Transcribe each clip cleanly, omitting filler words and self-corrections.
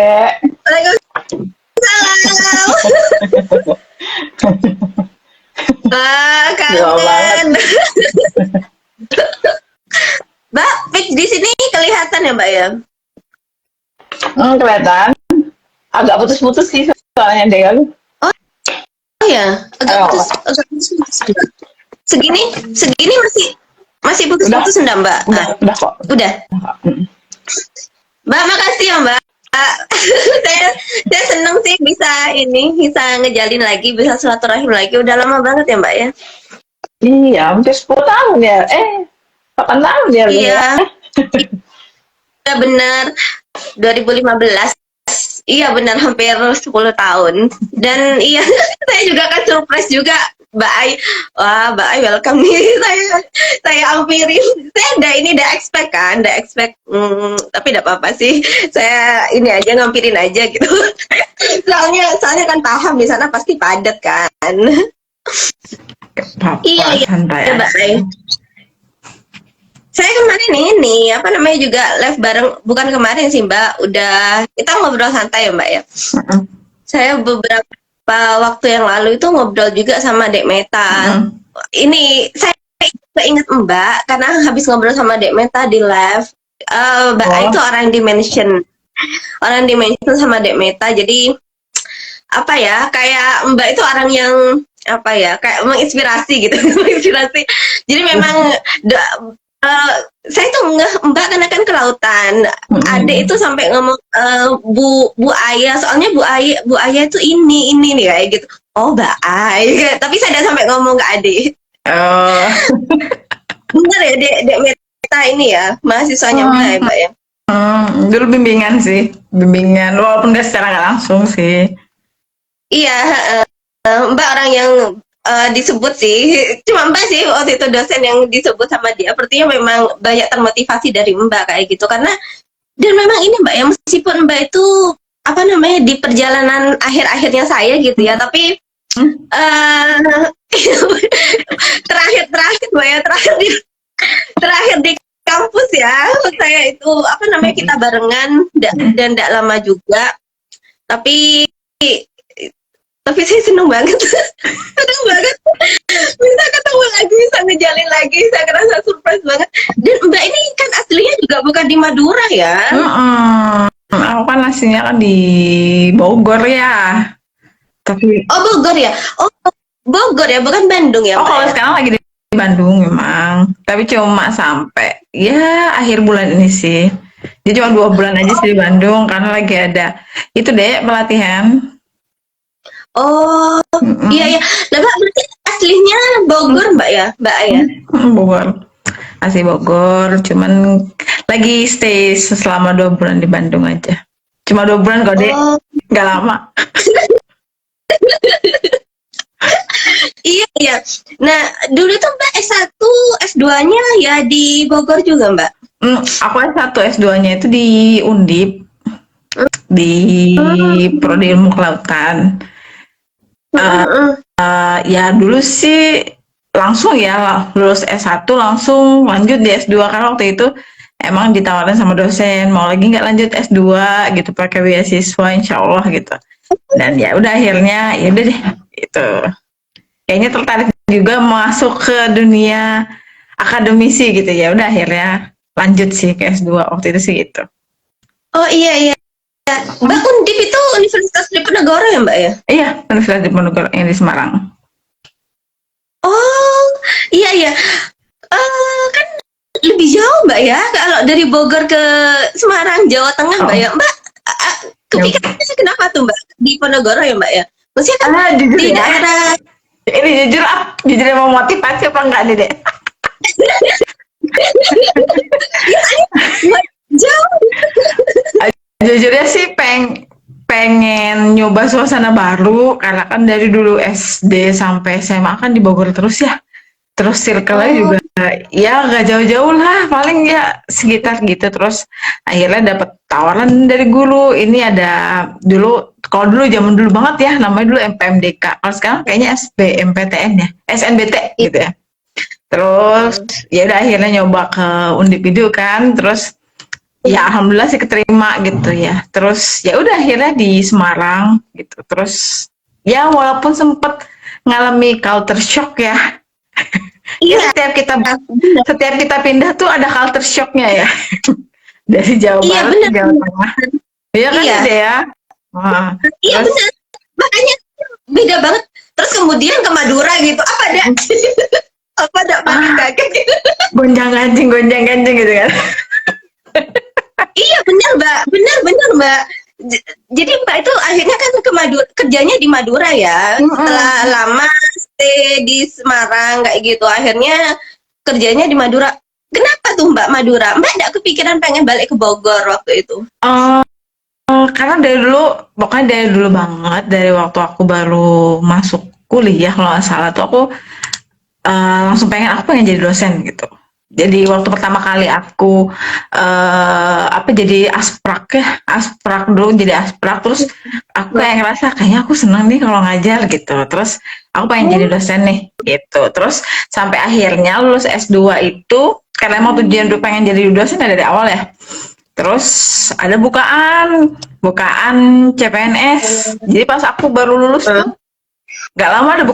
Waalaikumsalam. Wah, kangen. Mbak, Pik di sini kelihatan ya, Mbak ya? Kelihatan. Agak putus-putus sih soalnya deh. Oh ya, agak putus. Segini masih putus-putus enggak, Mbak? Udah kok. Udah. Mbak, makasih ya, Mbak. saya seneng sih bisa ngejalin lagi, bisa silaturahim lagi. Udah lama banget ya, Mbak ya? Iya, hampir 10 tahun ya. 8 tahun ya. Iya. Udah bener 2015. Iya benar, hampir 10 tahun. Dan iya, saya juga akan surprise juga, Mbak Ai. Wah, Mbak Ai welcome nih. Saya ampirin. Saya udah expect kan, tapi enggak apa-apa sih. Saya ini aja ngampirin aja gitu. soalnya kan paham di sana pasti padat kan. Iya, santai. Mbak Ai. Saya kemarin ini juga live bareng, bukan kemarin sih Mbak, udah kita ngobrol santai ya Mbak ya. Saya beberapa waktu yang lalu itu ngobrol juga sama Dek Meta. Ini saya ingat Mbak karena habis ngobrol sama Dek Meta di live. Mbak itu orang dimension sama Dek Meta. Jadi kayak Mbak itu orang yang kayak menginspirasi gitu, menginspirasi. Jadi memang saya tuh Mbak kan ke lautan. Adek itu sampai ngomong Bu Aya, soalnya Bu Aya itu ini nih kayak gitu. Oh Mbak Aya, tapi saya udah sampai ngomong ke Adek. Bener ya Dek Meta ini ya, mahasiswanya Mbak ya. Dulu bimbingan walaupun gak secara gak langsung sih. Iya, Mbak orang yang disebut sih, cuma Mbak sih waktu itu dosen yang disebut sama dia. Artinya memang banyak termotivasi dari Mbak kayak gitu, karena dan memang ini Mbak ya, meskipun Mbak itu di perjalanan akhir-akhirnya saya gitu ya, tapi terakhir Mbak ya, terakhir di kampus ya, saya itu kita barengan dan tidak lama juga, tapi saya seneng banget bisa ketemu lagi, bisa ngejalin lagi, saya ngerasa surprise banget. Dan Mbak ini kan aslinya juga bukan di Madura ya? Aku kan aslinya kan di Bogor ya. Tapi Bogor ya? Bogor ya, bukan Bandung ya? Kalau sekarang lagi di Bandung memang, tapi cuma sampai ya akhir bulan ini sih. Jadi cuma 2 bulan aja sih di Bandung karena lagi ada itu deh pelatihan. Iya. Nah, Mbak berarti aslinya Bogor Mbak ya, Mbak ya? Bogor, asli Bogor. Cuman lagi stay selama 2 bulan di Bandung aja. Cuma 2 bulan kok deh, nggak lama. Iya. Nah, dulu tuh Mbak S1, S2-nya ya di Bogor juga Mbak? Aku S1, S2-nya itu di Undip, di Prodi Ilmu Kelautan. Ya dulu sih langsung ya lulus S1 langsung lanjut di S2 karena waktu itu emang ditawarin sama dosen mau lagi nggak lanjut S2 gitu pakai beasiswa insyaallah gitu. Dan ya udah akhirnya ya udah deh itu kayaknya tertarik juga masuk ke dunia akademisi gitu, ya udah akhirnya lanjut sih ke S2 waktu itu sih gitu. Iya. Mbak Undip itu Universitas Diponegoro ya Mbak ya? Iya, Universitas Diponegoro yang di Semarang. Iya. Kan lebih jauh Mbak ya, kalau dari Bogor ke Semarang, Jawa Tengah Mbak ya. Mbak kepikirannya sih kenapa tuh Mbak di Diponegoro ya Mbak ya? Maksudnya kan di daerah ini jujur mau motivasi apa enggak nih deh? Jauh. Jujurnya sih pengen nyoba suasana baru karena kan dari dulu SD sampai SMA kan di Bogor terus ya. Terus circle-nya juga ya nggak jauh-jauh lah, paling ya sekitar gitu. Terus akhirnya dapat tawaran dari guru. Ini ada kalau dulu zaman dulu banget ya, namanya dulu MPMDK. Kalau sekarang kayaknya SBMPTN ya, SNBT gitu ya. Terus ya udah akhirnya nyoba ke Undip itu kan, terus ya alhamdulillah sih keterima gitu ya. Terus ya udah akhirnya di Semarang gitu. Terus ya walaupun sempet ngalami culture shock ya. Ya Iya, benar. setiap kita pindah tuh ada culture shocknya ya. Dari Jawa Iya Barat ke benar. Jawa Tengah. Iya kan Iya, ide ya. Wah, iya terus benar. Makanya beda banget. Terus kemudian ke Madura gitu. Apa ada? Apa ada panik ah kaget gitu. gonjang ganjing gitu kan. Iya benar Mbak, benar Mbak. Jadi Mbak itu akhirnya kan ke Madura, kerjanya di Madura ya. Setelah Mm-mm. lama stay di Semarang kayak gitu, akhirnya kerjanya di Madura. Kenapa tuh Mbak Madura? Mbak enggak kepikiran pengen balik ke Bogor waktu itu? Eh, karena dari dulu, pokoknya dari dulu banget, dari waktu aku baru masuk kuliah kalau nggak salah tuh aku langsung aku pengen jadi dosen gitu. Jadi waktu pertama kali aku jadi asprak ya, asprak dulu jadi asprak terus aku kayak ngerasa kayaknya aku seneng nih kalau ngajar gitu. Terus aku pengen jadi Oh, dosen nih gitu. Terus sampai akhirnya lulus S2 itu karena emang tujuan dulu pengen jadi dosen dari awal ya. Terus ada bukaan CPNS. Jadi pas aku baru lulus tuh nggak lama ada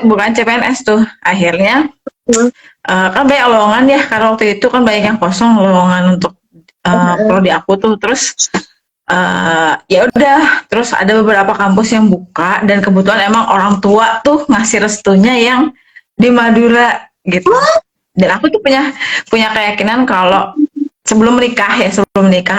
bukaan CPNS tuh. Akhirnya kan banyak lowongan ya karena waktu itu kan banyak yang kosong lowongan untuk prodi aku tuh. Terus ya udah, terus ada beberapa kampus yang buka dan kebetulan emang orang tua tuh ngasih restunya yang di Madura gitu. Dan aku tuh punya keyakinan kalau sebelum menikah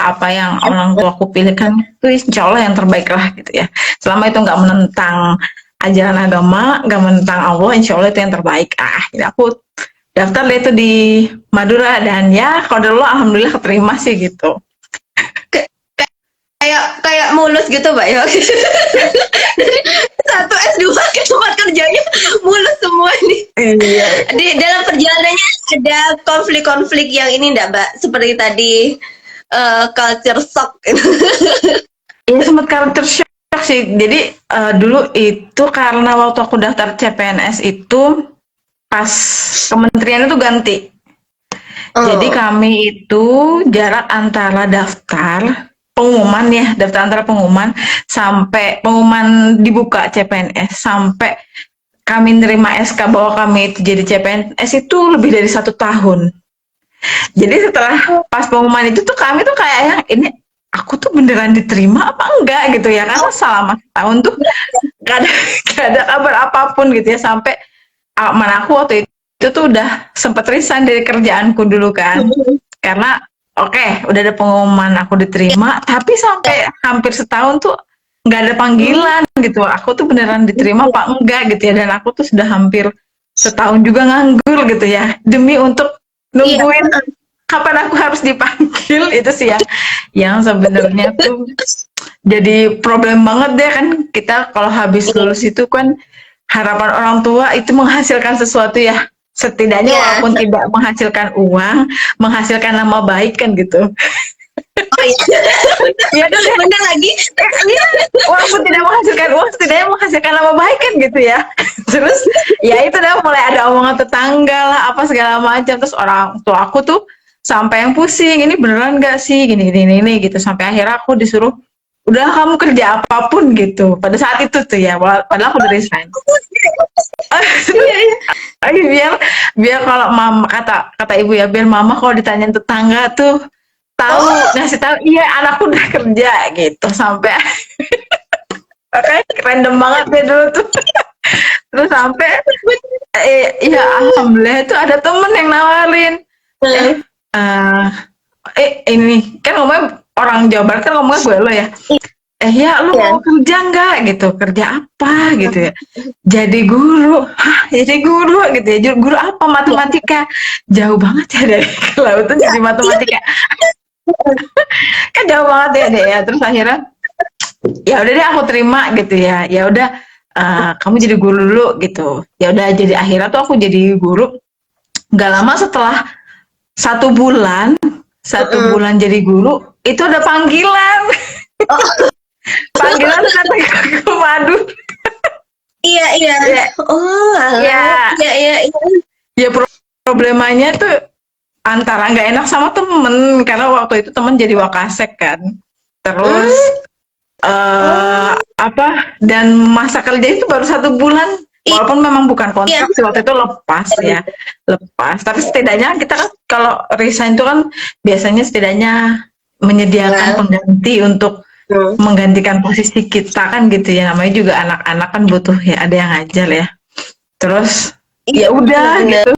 apa yang orang tua aku pilihkan itu insya Allah yang terbaik lah gitu ya. Selama itu nggak menentang ajaran agama, nggak menentang Allah, insya Allah itu yang terbaik. Jadi aku daftar deh itu di Madura dan ya kalau dulu alhamdulillah keterima sih gitu. kayak kayak mulus gitu Mbak ya. Dari satu S2 ke tempat kerjanya mulus semua nih. Iya, Di dalam perjalanannya ada konflik-konflik yang ini enggak Mbak? Seperti tadi culture shock. iya sempat culture shock sih. Jadi dulu itu karena waktu aku daftar CPNS itu pas kementerian itu ganti. Jadi Oh. kami itu jarak antara daftar antara pengumuman sampai pengumuman dibuka CPNS sampai kami nerima SK bahwa kami itu jadi CPNS itu lebih dari 1 tahun. Jadi setelah pas pengumuman itu tuh kami tuh kayak yang ini aku tuh beneran diterima apa enggak gitu ya karena selama setahun tuh gak ada gak ada kabar apapun gitu ya sampai mana aku waktu itu tuh udah sempet resign dari kerjaanku dulu kan karena udah ada pengumuman aku diterima tapi sampai hampir setahun tuh nggak ada panggilan gitu aku tuh beneran diterima apa enggak gitu ya dan aku tuh sudah hampir setahun juga nganggur gitu ya demi untuk Iya. nungguin kapan aku harus dipanggil itu sih yang sebenarnya tuh jadi problem banget deh kan kita kalau habis lulus itu kan harapan orang tua itu menghasilkan sesuatu ya setidaknya Iya. walaupun tidak menghasilkan uang menghasilkan nama baik kan gitu Oh iya. ya kan ya Bener lagi. iya walaupun tidak menghasilkan uang setidaknya menghasilkan nama baik kan gitu ya terus ya itu dah mulai ada omongan tetangga lah apa segala macam terus orang tua aku tuh sampai yang pusing ini beneran gak sih gini gini ini gitu sampai akhirnya aku disuruh udah kamu kerja apapun gitu pada saat itu tuh ya padahal aku udah resign. Iya, iya. biar biar kalau mama kata kata ibu ya biar mama kalau ditanyain tetangga tuh tahu Oh, ngasih tahu iya anakku udah kerja gitu sampai oke random banget deh dulu tuh terus sampai ya alhamdulillah itu ada temen yang nawarin eh bener. eh ini kan ngomongnya orang Jawa Barat kan ngomongnya gue lo ya ya lu Iya. mau kerja nggak gitu kerja apa gitu ya jadi guru hah jadi guru gitu ya guru apa matematika jauh banget ya dari kelautan Iya, jadi iya. matematika kan jauh banget ya deh ya terus akhirnya ya udah deh aku terima gitu ya ya udah kamu jadi guru dulu gitu ya udah jadi akhirnya tuh aku jadi guru nggak lama setelah 1 bulan satu Mm-mm. bulan jadi guru itu ada panggilan Oh, panggilan datang ke Madu iya, iya. ya Oh, alah. ya Iya, iya, iya. ya problemanya tuh antara nggak enak sama temen karena waktu itu temen jadi wakasek kan. Terus apa, dan masa kerja itu baru 1 bulan, walaupun memang bukan kontrak sih waktu itu, lepas ya, lepas. Tapi setidaknya kita kan kalau resign itu kan biasanya setidaknya menyediakan pengganti untuk menggantikan posisi kita kan gitu ya, namanya juga anak-anak kan butuh ya ada yang ngajar ya. Terus ya udah gitu,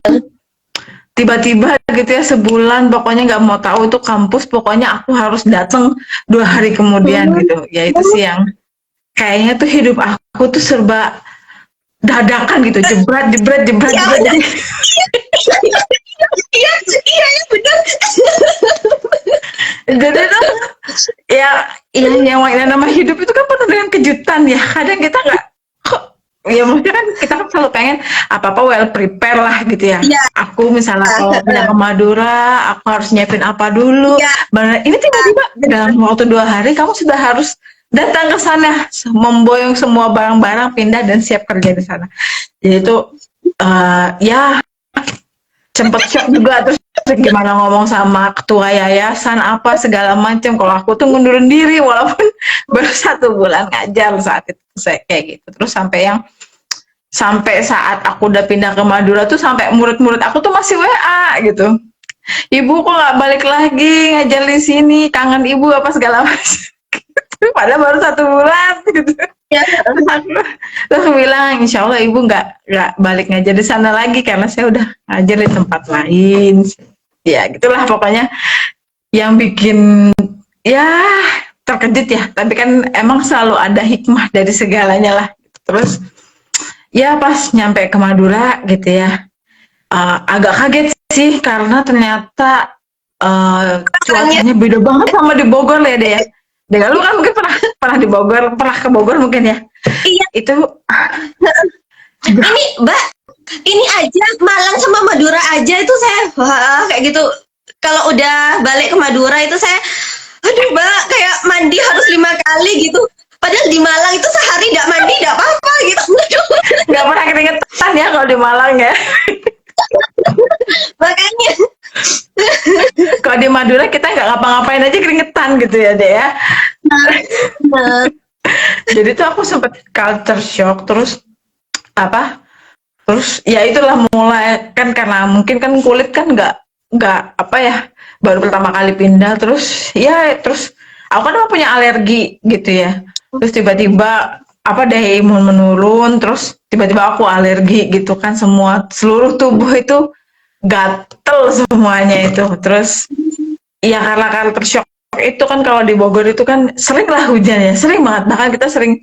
tiba-tiba gitu ya sebulan pokoknya nggak mau tahu itu kampus, pokoknya aku harus datang 2 hari kemudian gitu ya. Itu sih yang kayaknya tuh hidup aku tuh serba dadakan gitu, jebret jebret jebret jebret. Iya benar. Jadi tuh ya yang nama hidup itu kan penuh dengan kejutan ya. Kadang kita nggak kok, ya maksudnya kan kita kan selalu pengen apa-apa well prepare lah gitu ya. Aku misalnya kalau pindah ke Madura, aku harus nyiapin apa dulu. Ini tiba-tiba dalam waktu 2 hari kamu sudah harus datang ke sana, memboyong semua barang-barang, pindah dan siap kerja di sana. Jadi itu ya sempet shock juga, terus gimana ngomong sama ketua yayasan apa segala macam. Kalau aku tuh ngundurin diri walaupun baru 1 bulan ngajar saat itu saya kayak gitu. Terus sampai saat aku udah pindah ke Madura tuh sampai murid-murid aku tuh masih WA gitu. Ibu kok nggak balik lagi ngajar di sini, kangen ibu apa segala macam. Padahal baru 1 bulan gitu. Ya, terus aku bilang insya Allah ibu nggak balik ngajar di sana lagi karena saya udah ngajar di tempat lain. Ya gitulah pokoknya yang bikin ya terkejut ya. Tapi kan emang selalu ada hikmah dari segalanya lah. Terus ya pas nyampe ke Madura gitu ya, agak kaget sih karena ternyata cuacanya beda banget sama di Bogor ya deh ya. Dengan lu kan mungkin pernah di Bogor, pernah ke Bogor mungkin ya. Iya. Itu ini Mbak, ini aja Malang sama Madura aja itu saya kayak gitu. Kalau udah balik ke Madura itu saya, aduh Mbak, kayak mandi harus 5 kali gitu. Padahal di Malang itu sehari nggak mandi nggak apa-apa gitu. Nggak pernah keringetan ya kalau di Malang ya. Makanya. Kalau di Madura kita nggak ngapa-ngapain aja keringetan gitu ya deh ya. Jadi tuh aku sempet culture shock, terus ya itulah mulai kan karena mungkin kan kulit kan nggak apa ya, baru pertama kali pindah, terus aku kan emang punya alergi gitu ya. Terus tiba-tiba daya imun menurun, terus tiba-tiba aku alergi gitu kan, seluruh tubuh itu gatel semuanya itu. Terus ya karena culture shock itu kan, kalau di Bogor itu kan sering lah hujan ya, sering banget, bahkan kita sering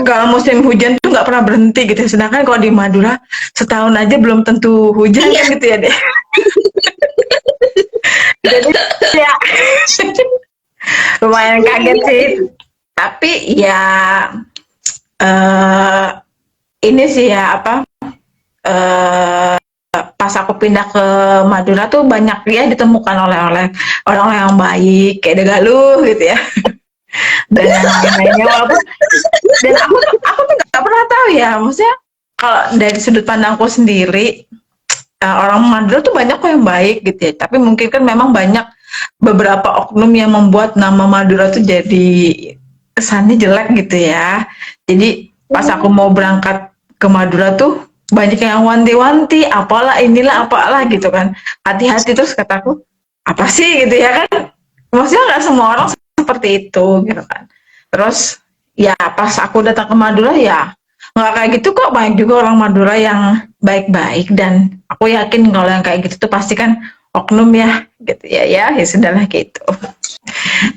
kalau musim hujan tuh nggak pernah berhenti gitu. Sedangkan kalau di Madura setahun aja belum tentu hujan kan gitu ya deh. Jadi ya lumayan kaget sih. Tapi ya ini sih ya pas aku pindah ke Madura tuh banyak ya ditemukan oleh orang-orang yang baik kayak Degaluh gitu ya. Dan yang lainnya, walaupun dan aku tuh nggak pernah tahu ya, maksudnya kalau dari sudut pandangku sendiri, orang Madura tuh banyak kok yang baik gitu ya, tapi mungkin kan memang banyak beberapa oknum yang membuat nama Madura tuh jadi kesannya jelek gitu ya. Jadi pas aku mau berangkat ke Madura tuh banyak yang wanti-wanti, apalah inilah apalah gitu kan, hati-hati. Terus kataku apa sih gitu ya kan, maksudnya nggak semua orang seperti itu gitu kan. Terus ya pas aku datang ke Madura ya nggak kayak gitu kok, banyak juga orang Madura yang baik-baik, dan aku yakin kalau yang kayak gitu tuh pasti kan oknum ya gitu ya sudahlah gitu.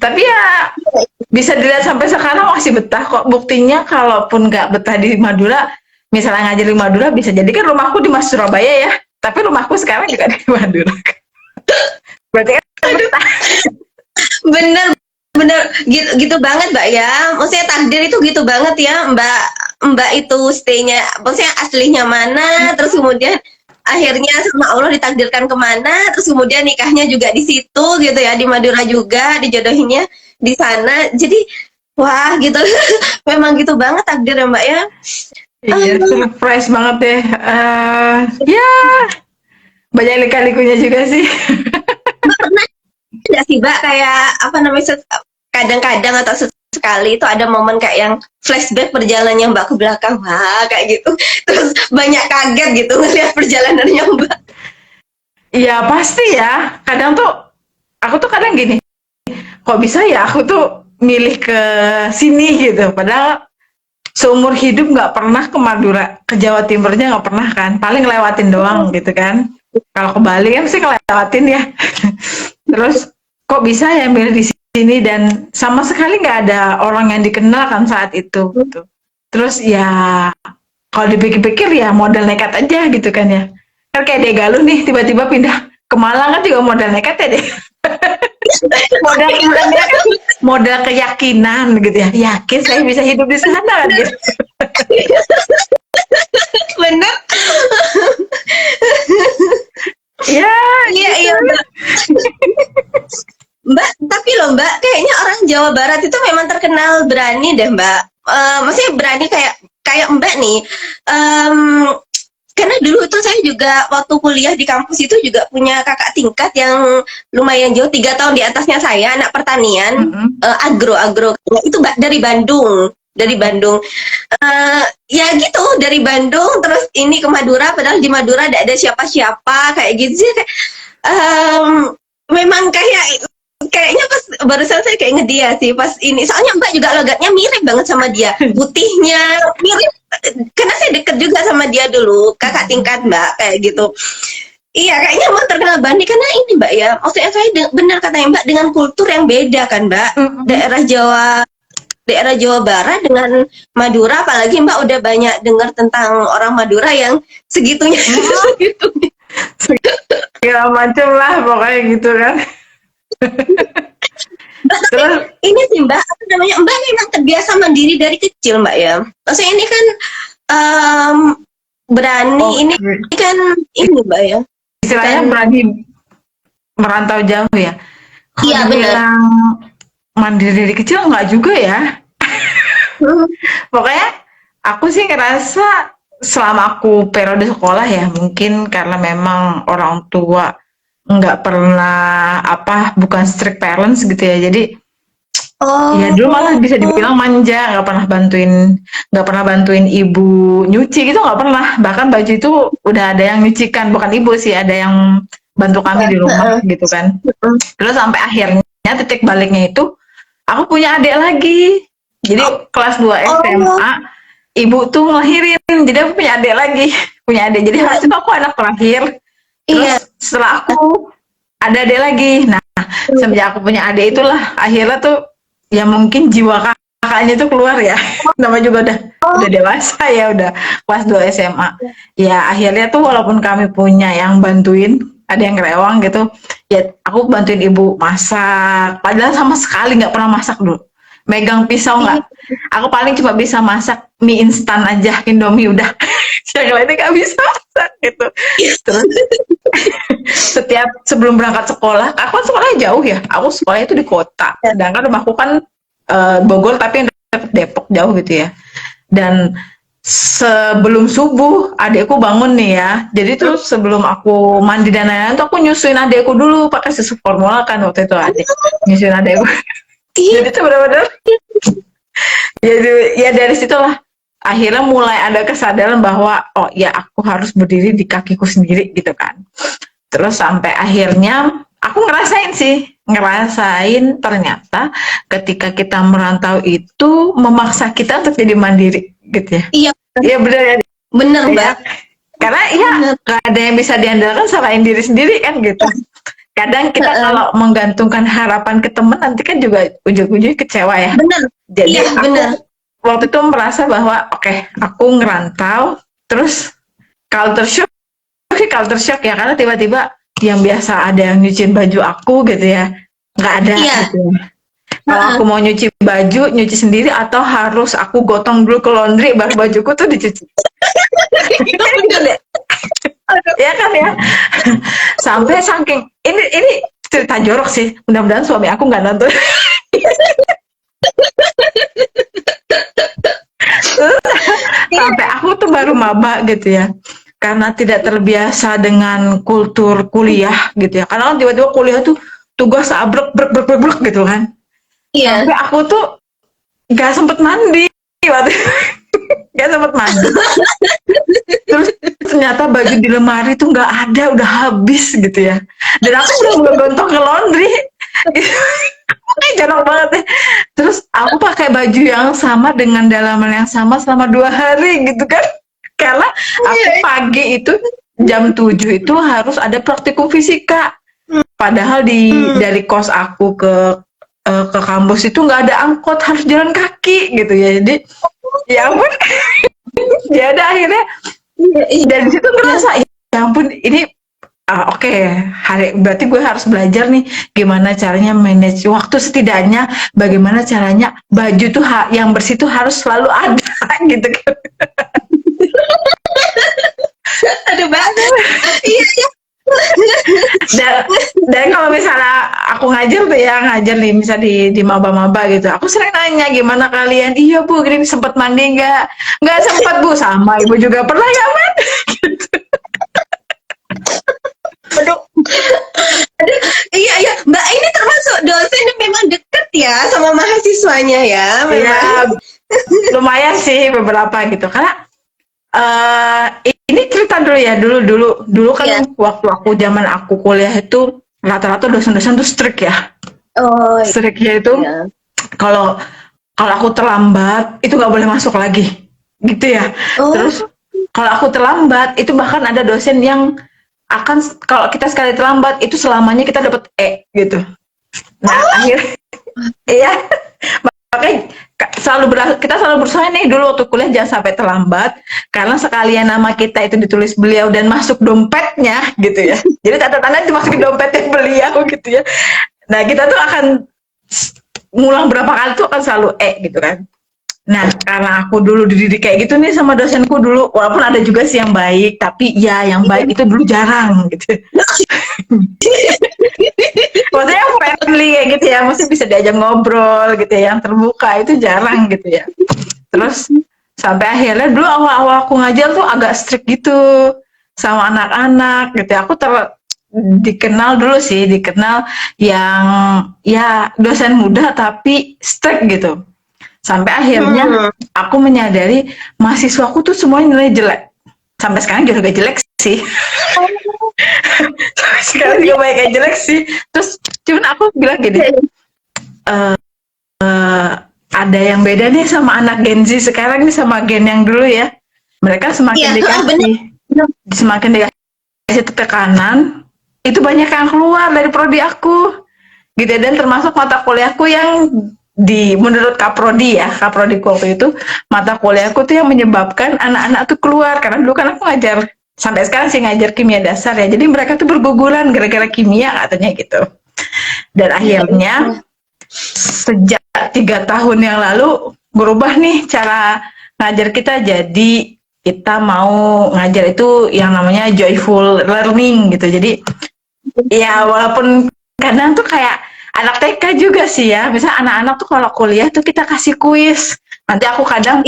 Tapi ya bisa dilihat sampai sekarang masih betah kok, buktinya kalaupun nggak betah di Madura, misalnya ngajar di Madura, bisa jadi kan rumahku di Mas Surabaya ya, tapi rumahku sekarang juga di Madura. Berarti kan betah. Bener gitu banget Mbak ya, maksudnya takdir itu gitu banget ya Mbak itu stay-nya, maksudnya aslinya mana, terus kemudian akhirnya sama Allah ditakdirkan kemana, terus kemudian nikahnya juga di situ gitu ya, di Madura juga dijodohinya di sana. Jadi wah gitu. Memang gitu banget takdir ya Mbak ya. Iya, surprise banget deh. Ya Banyak lika-likunya juga sih. Nggak sih Mbak kayak apa namanya kadang-kadang atau sekali itu ada momen kayak yang flashback perjalanannya Mbak ke belakang, wah kayak gitu. Terus banyak kaget gitu ngeliat perjalanannya Mbak. Iya pasti ya. Kadang tuh aku tuh kadang gini, kok bisa ya aku tuh milih ke sini gitu. Padahal seumur hidup nggak pernah ke Madura, ke Jawa Timurnya nggak pernah kan. Paling lewatin doang gitu kan. Kalau ke Bali kan sih ngelewatin ya. Terus kok bisa ya milih di sini dan sama sekali nggak ada orang yang dikenal kan saat itu. Gitu. Terus ya kalau dipikir-pikir ya modal nekat aja gitu kan ya. Kan kayak Degaluh nih tiba-tiba pindah ke Malang kan juga modal nekat ya deh. Modalnya kan modal keyakinan gitu ya. Yakin saya bisa hidup di sana kan gitu. Bener. Ya, Iya gitu. iya Mbak. Mbak, tapi loh Mbak, kayaknya orang Jawa Barat itu memang terkenal berani deh Mbak. Maksudnya berani kayak kayak Mbak nih. Em, karena dulu itu saya juga waktu kuliah di kampus itu juga punya kakak tingkat yang lumayan jauh 3 tahun di atasnya saya, anak pertanian, Mm-mm. agro itu Mbak dari Bandung. Dari Bandung, ya gitu dari Bandung terus ini ke Madura, padahal di Madura tidak ada siapa-siapa kayak gitu sih. Em, memang kayaknya pas barusan saya kayak ngedia sih pas ini soalnya Mbak juga logatnya mirip banget sama dia, putihnya mirip karena saya deket juga sama dia dulu kakak tingkat Mbak kayak gitu. Iya kayaknya emang terkenal Bandi karena ini Mbak ya, maksudnya saya benar katanya Mbak dengan kultur yang beda kan Mbak, Mm-mm. daerah Jawa Barat dengan Madura, apalagi Mbak udah banyak dengar tentang orang Madura yang segitunya segitunya. Segala macem lah pokoknya gitu kan. Mbak, tapi Terus ini sih Mbak, apa namanya, Mbak memang terbiasa mandiri dari kecil Mbak ya. Maksudnya ini kan em, berani, ini oke. kan ini Mbak ya. Istilahnya Bukan, berani merantau jauh ya. Kalau iya benar. dibilang mandiri dari kecil nggak juga ya. Hmm, Pokoknya aku sih ngerasa selama aku periode sekolah ya mungkin karena memang orang tua nggak pernah apa bukan strict parents gitu ya. Jadi ya Oh, dulu malah bisa dibilang manja, nggak pernah bantuin ibu nyuci gitu nggak pernah. Bahkan baju itu udah ada yang nyucikan, bukan ibu sih, ada yang bantu kami di rumah heeh. gitu kan. Terus sampai akhirnya titik baliknya itu aku punya adik lagi. Jadi kelas 2 Oh, SMA ibu tuh ngelahirin. Jadi aku punya adik lagi, punya adik. Jadi harusnya tuh aku anak terakhir. Terus iya. setelah aku ada adik lagi. Nah, semenjak aku punya adik itulah akhirnya tuh ya mungkin jiwa kakaknya tuh keluar ya. Nama juga udah dewasa ya, udah kelas 2 SMA. Ya akhirnya tuh walaupun kami punya yang bantuin, ada yang rewang gitu, ya aku bantuin ibu masak. Padahal sama sekali nggak pernah masak dulu. Megang pisau nggak. Aku paling cuma bisa masak mie instan aja, Indomie udah. Yang lainnya nggak bisa masak gitu. Terus setiap sebelum berangkat sekolah, aku kan sekolahnya jauh ya. Aku sekolah itu di kota, sedangkan rumahku kan Bogor tapi yang deket Depok jauh gitu ya. Dan sebelum subuh adekku bangun nih ya. Jadi tuh sebelum aku mandi dan lain-lain tuh aku nyusuin adekku dulu pakai susu formula kan waktu itu adek nyusuin adekku. Iya. Jadi tuh benar-benar jadi ya dari situlah akhirnya mulai ada kesadaran bahwa oh ya aku harus berdiri di kakiku sendiri gitu kan. Terus sampai akhirnya aku ngerasain ternyata ketika kita merantau itu memaksa kita untuk jadi mandiri gitu ya. Iya, Iya benar ya. bener Ya. Mbak. Karena ya Bener. gak ada yang bisa diandalkan selain diri sendiri kan gitu. Kadang kita Heeh. kalau menggantungkan harapan ke teman nanti kan juga ujung-ujungnya kecewa ya. Bener. Jadi Iya, bener. aku waktu itu merasa bahwa oke, aku ngerantau terus culture shock, culture shock ya karena tiba-tiba yang biasa ada yang nyuciin baju aku gitu ya nggak ada Iya. gitu ya. Kalau Heeh. aku mau nyuci baju nyuci sendiri atau harus aku gotong dulu ke laundry baru bajuku tuh dicuci. Gitu deh. Ya kan ya. Sampai saking ini cerita jorok sih. Mudah-mudahan suami aku nggak nonton. Sampai aku tuh baru maba gitu ya. karena tidak terbiasa dengan kultur kuliah gitu ya. Karena kan tiba-tiba kuliah tuh tugas abrek brek brek brek brek gitu kan. Iya. Sampai aku tuh gak sempet mandi waktu gak sempet mandi. Terus ternyata baju di lemari tuh nggak ada, udah habis gitu ya. Dan aku belum gontok ke laundry. Jorok banget ya. Terus aku pakai baju yang sama dengan dalaman yang sama selama 2 hari gitu kan. Karena aku pagi itu jam 7 itu harus ada praktikum fisika. Padahal dari kos aku ke kampus itu nggak ada angkot, harus jalan kaki gitu ya. Jadi ya ampun. Ya ada akhirnya dari situ ngerasa ya ampun ini oke, berarti gue harus belajar nih gimana caranya manage waktu, setidaknya bagaimana caranya baju tuh yang bersih tuh harus selalu ada gitu kan. Aduh banget. Iya, iya. Dan kalau misalnya aku ngajar tuh ya, ngajar nih misal di maba-maba gitu, aku sering nanya gimana kalian, iya bu gini sempet mandi nggak sempet bu, sama ibu juga pernah ya man. Aduh. Aduh, iya iya, Mbak ini termasuk dosen yang memang deket ya sama mahasiswanya ya, memang. Ya, lumayan sih beberapa gitu. Karena ini cerita dulu ya, dulu kan Iya. waktu zaman aku kuliah itu rata-rata dosen-dosen tuh strict ya. Oh Strictnya itu iya. kalau aku terlambat itu nggak boleh masuk lagi, gitu ya. Oh. Terus kalau aku terlambat itu bahkan ada dosen yang akan kalau kita sekali terlambat itu selamanya kita dapat E gitu. Nah akhirnya iya makanya kita selalu berusaha nih dulu waktu kuliah jangan sampai terlambat, karena sekalian nama kita itu ditulis beliau dan masuk dompetnya gitu ya. Jadi tanda-tanda dimasukin dompetnya beliau gitu ya. Nah kita tuh akan ngulang berapa kali tuh akan selalu E gitu kan. Nah karena aku dulu dididik kayak gitu nih sama dosenku dulu, walaupun ada juga sih yang baik, tapi ya yang baik itu dulu jarang gitu. Maksudnya yang friendly kayak gitu ya, mesti bisa diajak ngobrol gitu ya, yang terbuka itu jarang gitu ya. Terus sampai akhirnya dulu awal-awal aku ngajar tuh agak strict gitu sama anak-anak gitu ya. Aku dikenal yang ya dosen muda tapi strict gitu. Sampai akhirnya aku menyadari mahasiswaku tuh semuanya nilai jelek. Sampai sekarang juga jelek sih. Sampai sekarang juga banyak yang jelek sih. Terus cuman aku bilang gini, ada yang beda nih sama anak Gen Z sekarang nih sama gen yang dulu ya. Mereka semakin semakin dikasih tekanan, itu banyak yang keluar dari prodi aku. Gitu, dan termasuk mata kuliahku yang menurut Kaprodi waktu itu, mata kuliahku tuh yang menyebabkan anak-anak tuh keluar, karena dulu kan aku ngajar, sampai sekarang sih ngajar kimia dasar ya, jadi mereka tuh berguguran gara-gara kimia katanya gitu. Dan akhirnya sejak 3 tahun yang lalu berubah nih cara ngajar kita, jadi kita mau ngajar itu yang namanya joyful learning gitu. Jadi ya walaupun kadang tuh kayak anak TK juga sih ya, misalnya anak-anak tuh kalau kuliah tuh kita kasih kuis, nanti aku kadang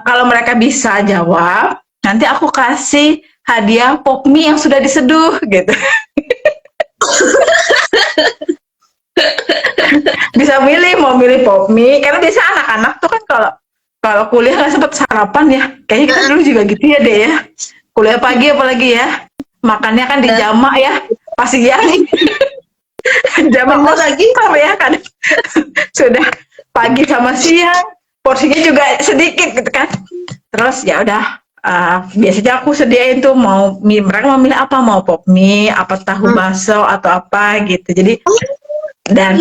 kalau mereka bisa jawab, nanti aku kasih hadiah pop mie yang sudah diseduh gitu. Bisa mau milih pop mie, karena biasa anak-anak tuh kan kalau kuliah nggak sempet sarapan ya, kayaknya kita dulu juga gitu ya deh ya, kuliah pagi apalagi ya, makannya kan di jamak ya, pas siang. Zaman lagi ya kan sudah pagi sama siang, porsinya juga sedikit gitu kan. Terus ya udah biasanya aku sediain tuh mereka mau milih apa, mau pop mie, apa tahu baso atau apa gitu. Jadi dan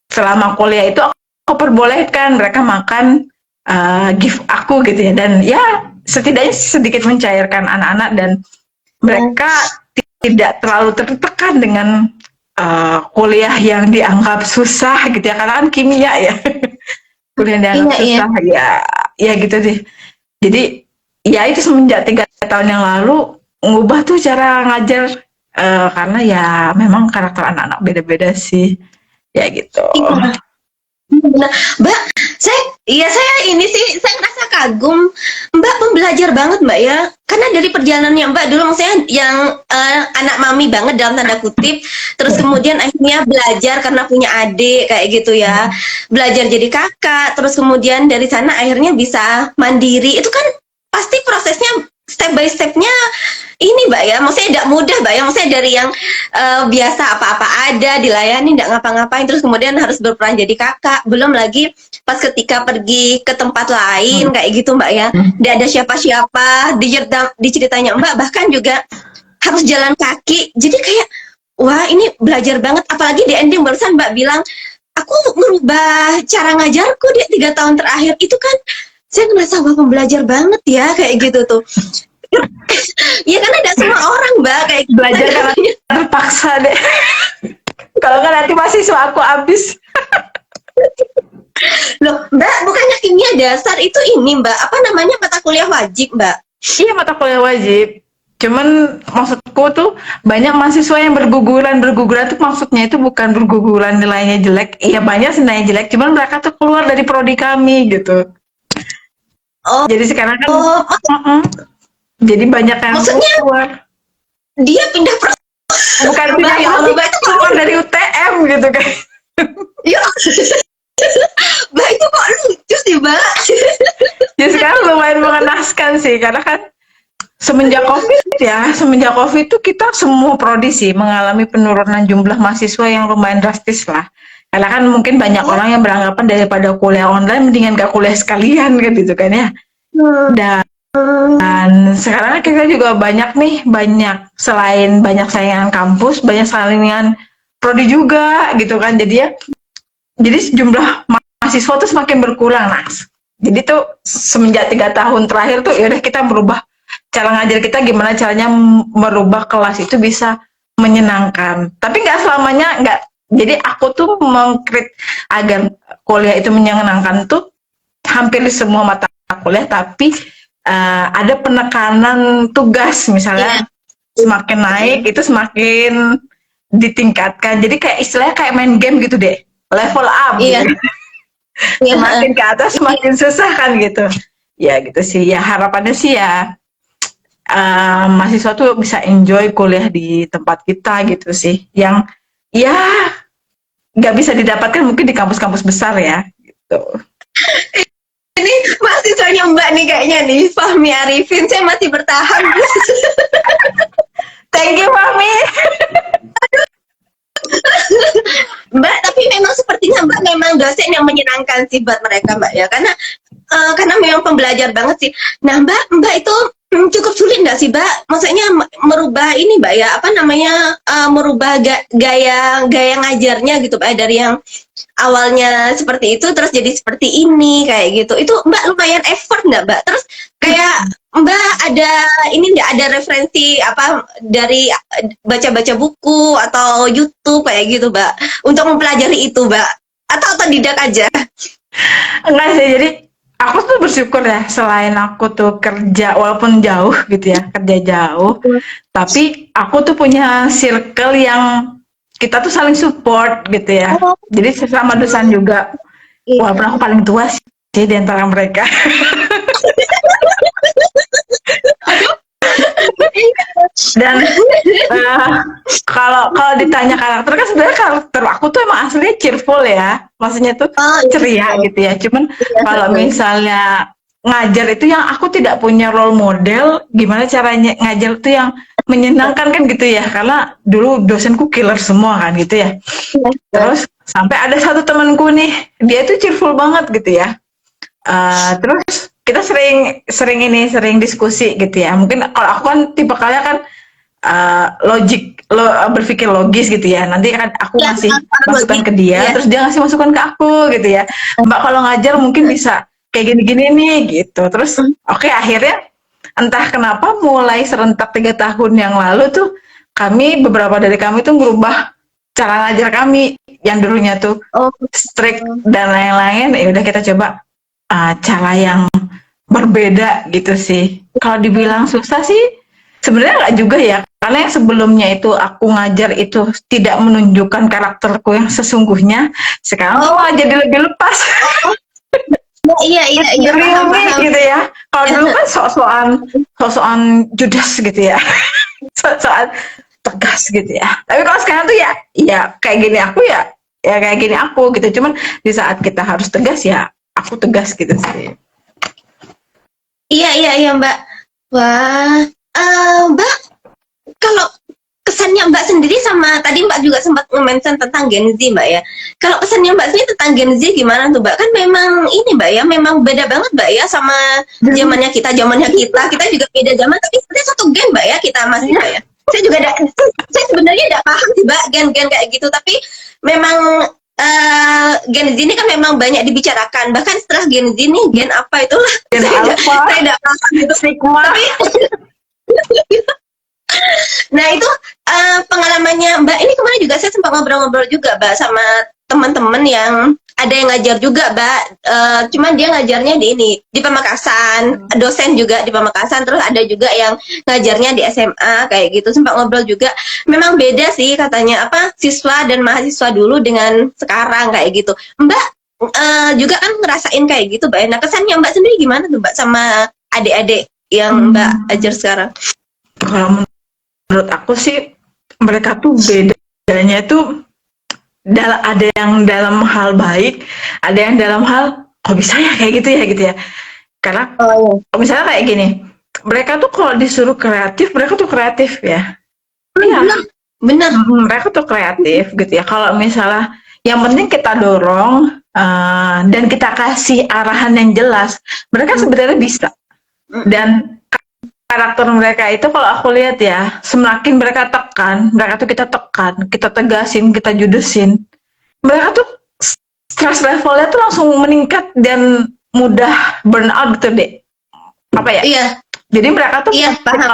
selama kuliah itu aku perbolehkan mereka makan gift aku gitu ya, dan ya setidaknya sedikit mencairkan anak-anak dan mereka tidak terlalu tertekan dengan kuliah yang dianggap susah gitu ya, karena kan kimia ya. Kuliah yang dianggap susah ya gitu deh. Jadi ya itu semenjak 3 tahun yang lalu ngubah tuh cara ngajar, karena ya memang karakter anak-anak beda-beda sih ya gitu. Mbak, Saya ini sih saya ngerasa kagum Mbak, pembelajar banget Mbak ya, karena dari perjalanannya Mbak dulu maksudnya yang anak mami banget dalam tanda kutip, terus kemudian akhirnya belajar karena punya adik kayak gitu ya, belajar jadi kakak, terus kemudian dari sana akhirnya bisa mandiri. Itu kan pasti prosesnya step by stepnya ini Mbak ya, maksudnya tidak mudah Mbak ya, maksudnya dari yang biasa apa-apa ada dilayani, tidak ngapa-ngapain, terus kemudian harus berperan jadi kakak, belum lagi pas ketika pergi ke tempat lain kayak gitu Mbak ya, tidak ada siapa-siapa, diceritanya Mbak bahkan juga harus jalan kaki, jadi kayak wah ini belajar banget, apalagi di ending barusan Mbak bilang aku merubah cara ngajarku di 3 tahun terakhir, itu kan saya ngerasa wah pembelajar banget ya kayak gitu tuh. Ya kan ada semua orang Mbak kayak gitu. Belajar karena terpaksa deh. Kalau kan nanti mahasiswa aku habis. Loh Mbak, bukannya kimia dasar itu ini Mbak, apa namanya, mata kuliah wajib Mbak? Iya, mata kuliah wajib. Cuman maksudku tuh banyak mahasiswa yang berguguran tuh maksudnya itu bukan berguguran nilainya jelek. Iya banyak sih nilainya jelek, cuman mereka tuh keluar dari prodi kami gitu. Oh, Jadi sekarang kan oh, jadi banyak yang maksudnya keluar. dia pindah Bukan Mbak, pindah ya Allah, prodi, Mbak itu keluar dari UTM gitu kan. ya Mbak itu kok lucu sih Mbak. Ya sekarang lumayan mengenaskan sih karena kan semenjak COVID tuh kita semua prodi sih mengalami penurunan jumlah mahasiswa yang lumayan drastis lah. Karena kan mungkin banyak orang yang beranggapan daripada kuliah online mendingan gak kuliah sekalian kan gitu kan ya. Dan sekarang kita juga banyak selain banyak saingan kampus, banyak saingan prodi juga gitu kan. Jadi jumlah mahasiswa tuh semakin berkurang, Nas. Jadi tuh semenjak 3 tahun terakhir tuh yaudah kita merubah cara ngajar kita, gimana caranya merubah kelas itu bisa menyenangkan. Tapi nggak selamanya nggak. Jadi aku tuh mengkrit agar kuliah itu menyenangkan tuh hampir di semua mata kuliah, tapi ada penekanan tugas misalnya semakin naik itu semakin ditingkatkan. Jadi kayak istilahnya kayak main game gitu deh, level up. Iya. Gitu. Semakin ke atas semakin susah kan gitu. Ya gitu sih. Ya harapannya sih ya mahasiswa tuh bisa enjoy kuliah di tempat kita gitu sih. Yang ya nggak bisa didapatkan mungkin di kampus-kampus besar ya gitu. Ini mahasiswanya Mbak nih kayaknya nih, Fahmi Arifin, saya masih bertahan. Thank you Fahmi. Mbak, tapi memang sepertinya Mbak memang dosen yang menyenangkan sih buat mereka Mbak ya, karena memang pembelajar banget sih. Nah Mbak itu cukup sulit nggak sih Mbak? Maksudnya merubah ini Mbak ya, apa namanya, merubah gaya ngajarnya gitu Mbak, dari yang awalnya seperti itu terus jadi seperti ini kayak gitu. Itu Mbak lumayan effort nggak Mbak? Terus kayak Mbak ada ini nggak, ada referensi apa dari baca-baca buku atau YouTube kayak gitu Mbak untuk mempelajari itu Mbak? Atau otodidak aja? Enggak sih, jadi aku tuh bersyukur ya, selain aku tuh kerja walaupun jauh gitu ya, kerja jauh, tapi aku tuh punya circle yang kita tuh saling support gitu ya. Jadi sesama dosen juga, walaupun aku paling tua sih di antara mereka. Dan kalau ditanya karakter, kan sebenarnya karakter aku tuh emang aslinya cheerful ya, maksudnya tuh ceria gitu ya. Cuman kalau misalnya ngajar itu yang aku tidak punya role model, gimana caranya ngajar tuh yang menyenangkan kan gitu ya, karena dulu dosenku killer semua kan gitu ya. Terus sampai ada satu temanku nih, dia tuh cheerful banget gitu ya. Terus kita sering diskusi gitu ya. Mungkin kalau aku kan tipe kalian kan berpikir logis gitu ya. Nanti kan aku ngasih masukan ke dia, terus dia ngasih masukan ke aku gitu ya. Mbak kalau ngajar mungkin bisa kayak gini-gini nih gitu. Terus oke, akhirnya entah kenapa mulai serentak 3 tahun yang lalu tuh beberapa dari kami tuh merubah cara ngajar kami yang dulunya tuh strict dan lain-lain. Ya udah kita coba cara yang berbeda gitu sih. Kalau dibilang susah sih sebenarnya nggak juga ya, karena yang sebelumnya itu aku ngajar itu tidak menunjukkan karakterku yang sesungguhnya. Sekarang aku jadi lebih lepas. Iya, iya, iya, paham, Gerimis paham. gitu ya. Kalau dulu kan sok-sokan judes gitu ya. Sok-sokan tegas gitu ya. Tapi kalau sekarang tuh ya kayak gini aku ya kayak gini aku gitu. Cuman di saat kita harus tegas ya aku tegas gitu sih. Iya, iya, iya, Mbak. Wah, Mbak, kalau kesannya Mbak sendiri sama tadi Mbak juga sempat nge-mention tentang Gen Z, Mbak ya. Kalau kesannya Mbak sendiri tentang Gen Z gimana tuh, Mbak? Kan memang ini, Mbak ya, memang beda banget, Mbak ya, sama zamannya kita. Kita juga beda zaman, tapi sebenarnya satu gen, Mbak ya, kita masih, Mbak ya. Saya sebenarnya tidak paham sih, Mbak, gen-gen kayak gitu, tapi memang Gen Z ini kan memang banyak dibicarakan. Bahkan setelah Gen Z ini gen apa itulah, Gen Alpha, saya tidak paham gitu. Sigma. Tapi nah itu pengalamannya Mbak ini kemarin juga saya sempat ngobrol-ngobrol juga Mbak sama teman-teman yang ada yang ngajar juga Mbak, cuman dia ngajarnya di ini di Pamekasan, dosen juga di Pamekasan, terus ada juga yang ngajarnya di SMA kayak gitu, sempat ngobrol juga. Memang beda sih katanya apa siswa dan mahasiswa dulu dengan sekarang kayak gitu. Mbak juga kan ngerasain kayak gitu Mbak. Nah kesannya Mbak sendiri gimana tuh Mbak sama adik-adik yang Mbak ajar sekarang? Kalau menurut aku sih mereka tuh bedanya itu ada yang dalam hal baik, ada yang dalam hal kok bisa ya kayak gitu ya. Karena misalnya kayak gini, mereka tuh kalau disuruh kreatif, mereka tuh kreatif ya. Iya, benar. mereka tuh kreatif gitu ya. Kalau misalnya yang penting kita dorong dan kita kasih arahan yang jelas, mereka sebenarnya bisa. Dan karakter mereka itu kalau aku lihat ya, semakin mereka tekan, mereka tuh kita tekan, kita tegasin, kita judesin, mereka tuh stress levelnya tuh langsung meningkat dan mudah burn out gitu deh. Apa ya? Iya. Jadi mereka tuh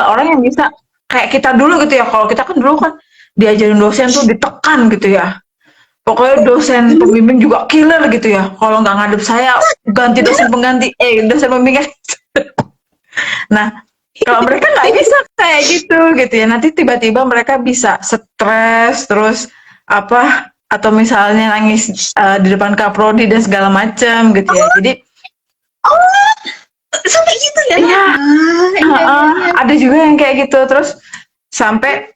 orang yang bisa kayak kita dulu gitu ya. Kalau kita kan dulu kan diajarin dosen tuh ditekan gitu ya. Pokoknya dosen pembimbing juga killer gitu ya. Kalau nggak ngadep saya ganti dosen pengganti, dosen pembimbing. Nah, kalau mereka nggak bisa kayak gitu ya. Nanti tiba-tiba mereka bisa stres terus apa atau misalnya nangis di depan kaprodi dan segala macam gitu ya. Jadi sampai gitu ya? Iya. Ada juga yang kayak gitu terus sampai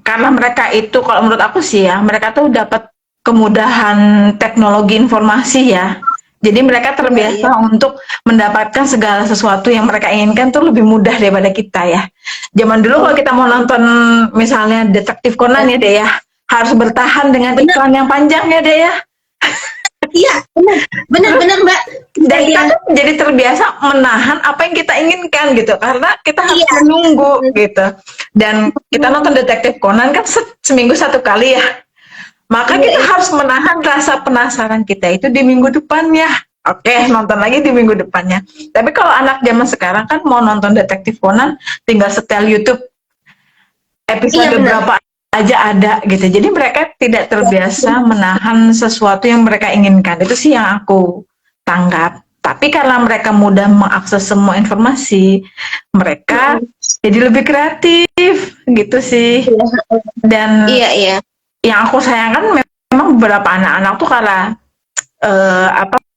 karena mereka itu kalau menurut aku sih ya mereka tuh dapat kemudahan teknologi informasi ya. Jadi mereka terbiasa untuk mendapatkan segala sesuatu yang mereka inginkan tuh lebih mudah daripada kita ya. Zaman dulu kalau kita mau nonton misalnya Detektif Conan ya deh ya, harus bertahan dengan iklan yang panjang ya deh ya. Iya, benar Mbak. Dan kita tuh jadi terbiasa menahan apa yang kita inginkan gitu, karena kita harus menunggu gitu. Dan kita nonton Detektif Conan kan seminggu satu kali ya. Maka kita harus menahan rasa penasaran kita itu di minggu depannya. Oke, nonton lagi di minggu depannya. Tapi kalau anak zaman sekarang kan mau nonton Detektif Conan, tinggal setel YouTube episode berapa aja ada gitu. Jadi mereka tidak terbiasa menahan sesuatu yang mereka inginkan. Itu sih yang aku tanggap. Tapi karena mereka mudah mengakses semua informasi, mereka jadi lebih kreatif gitu sih. Dan yang aku sayangkan memang beberapa anak-anak tuh karena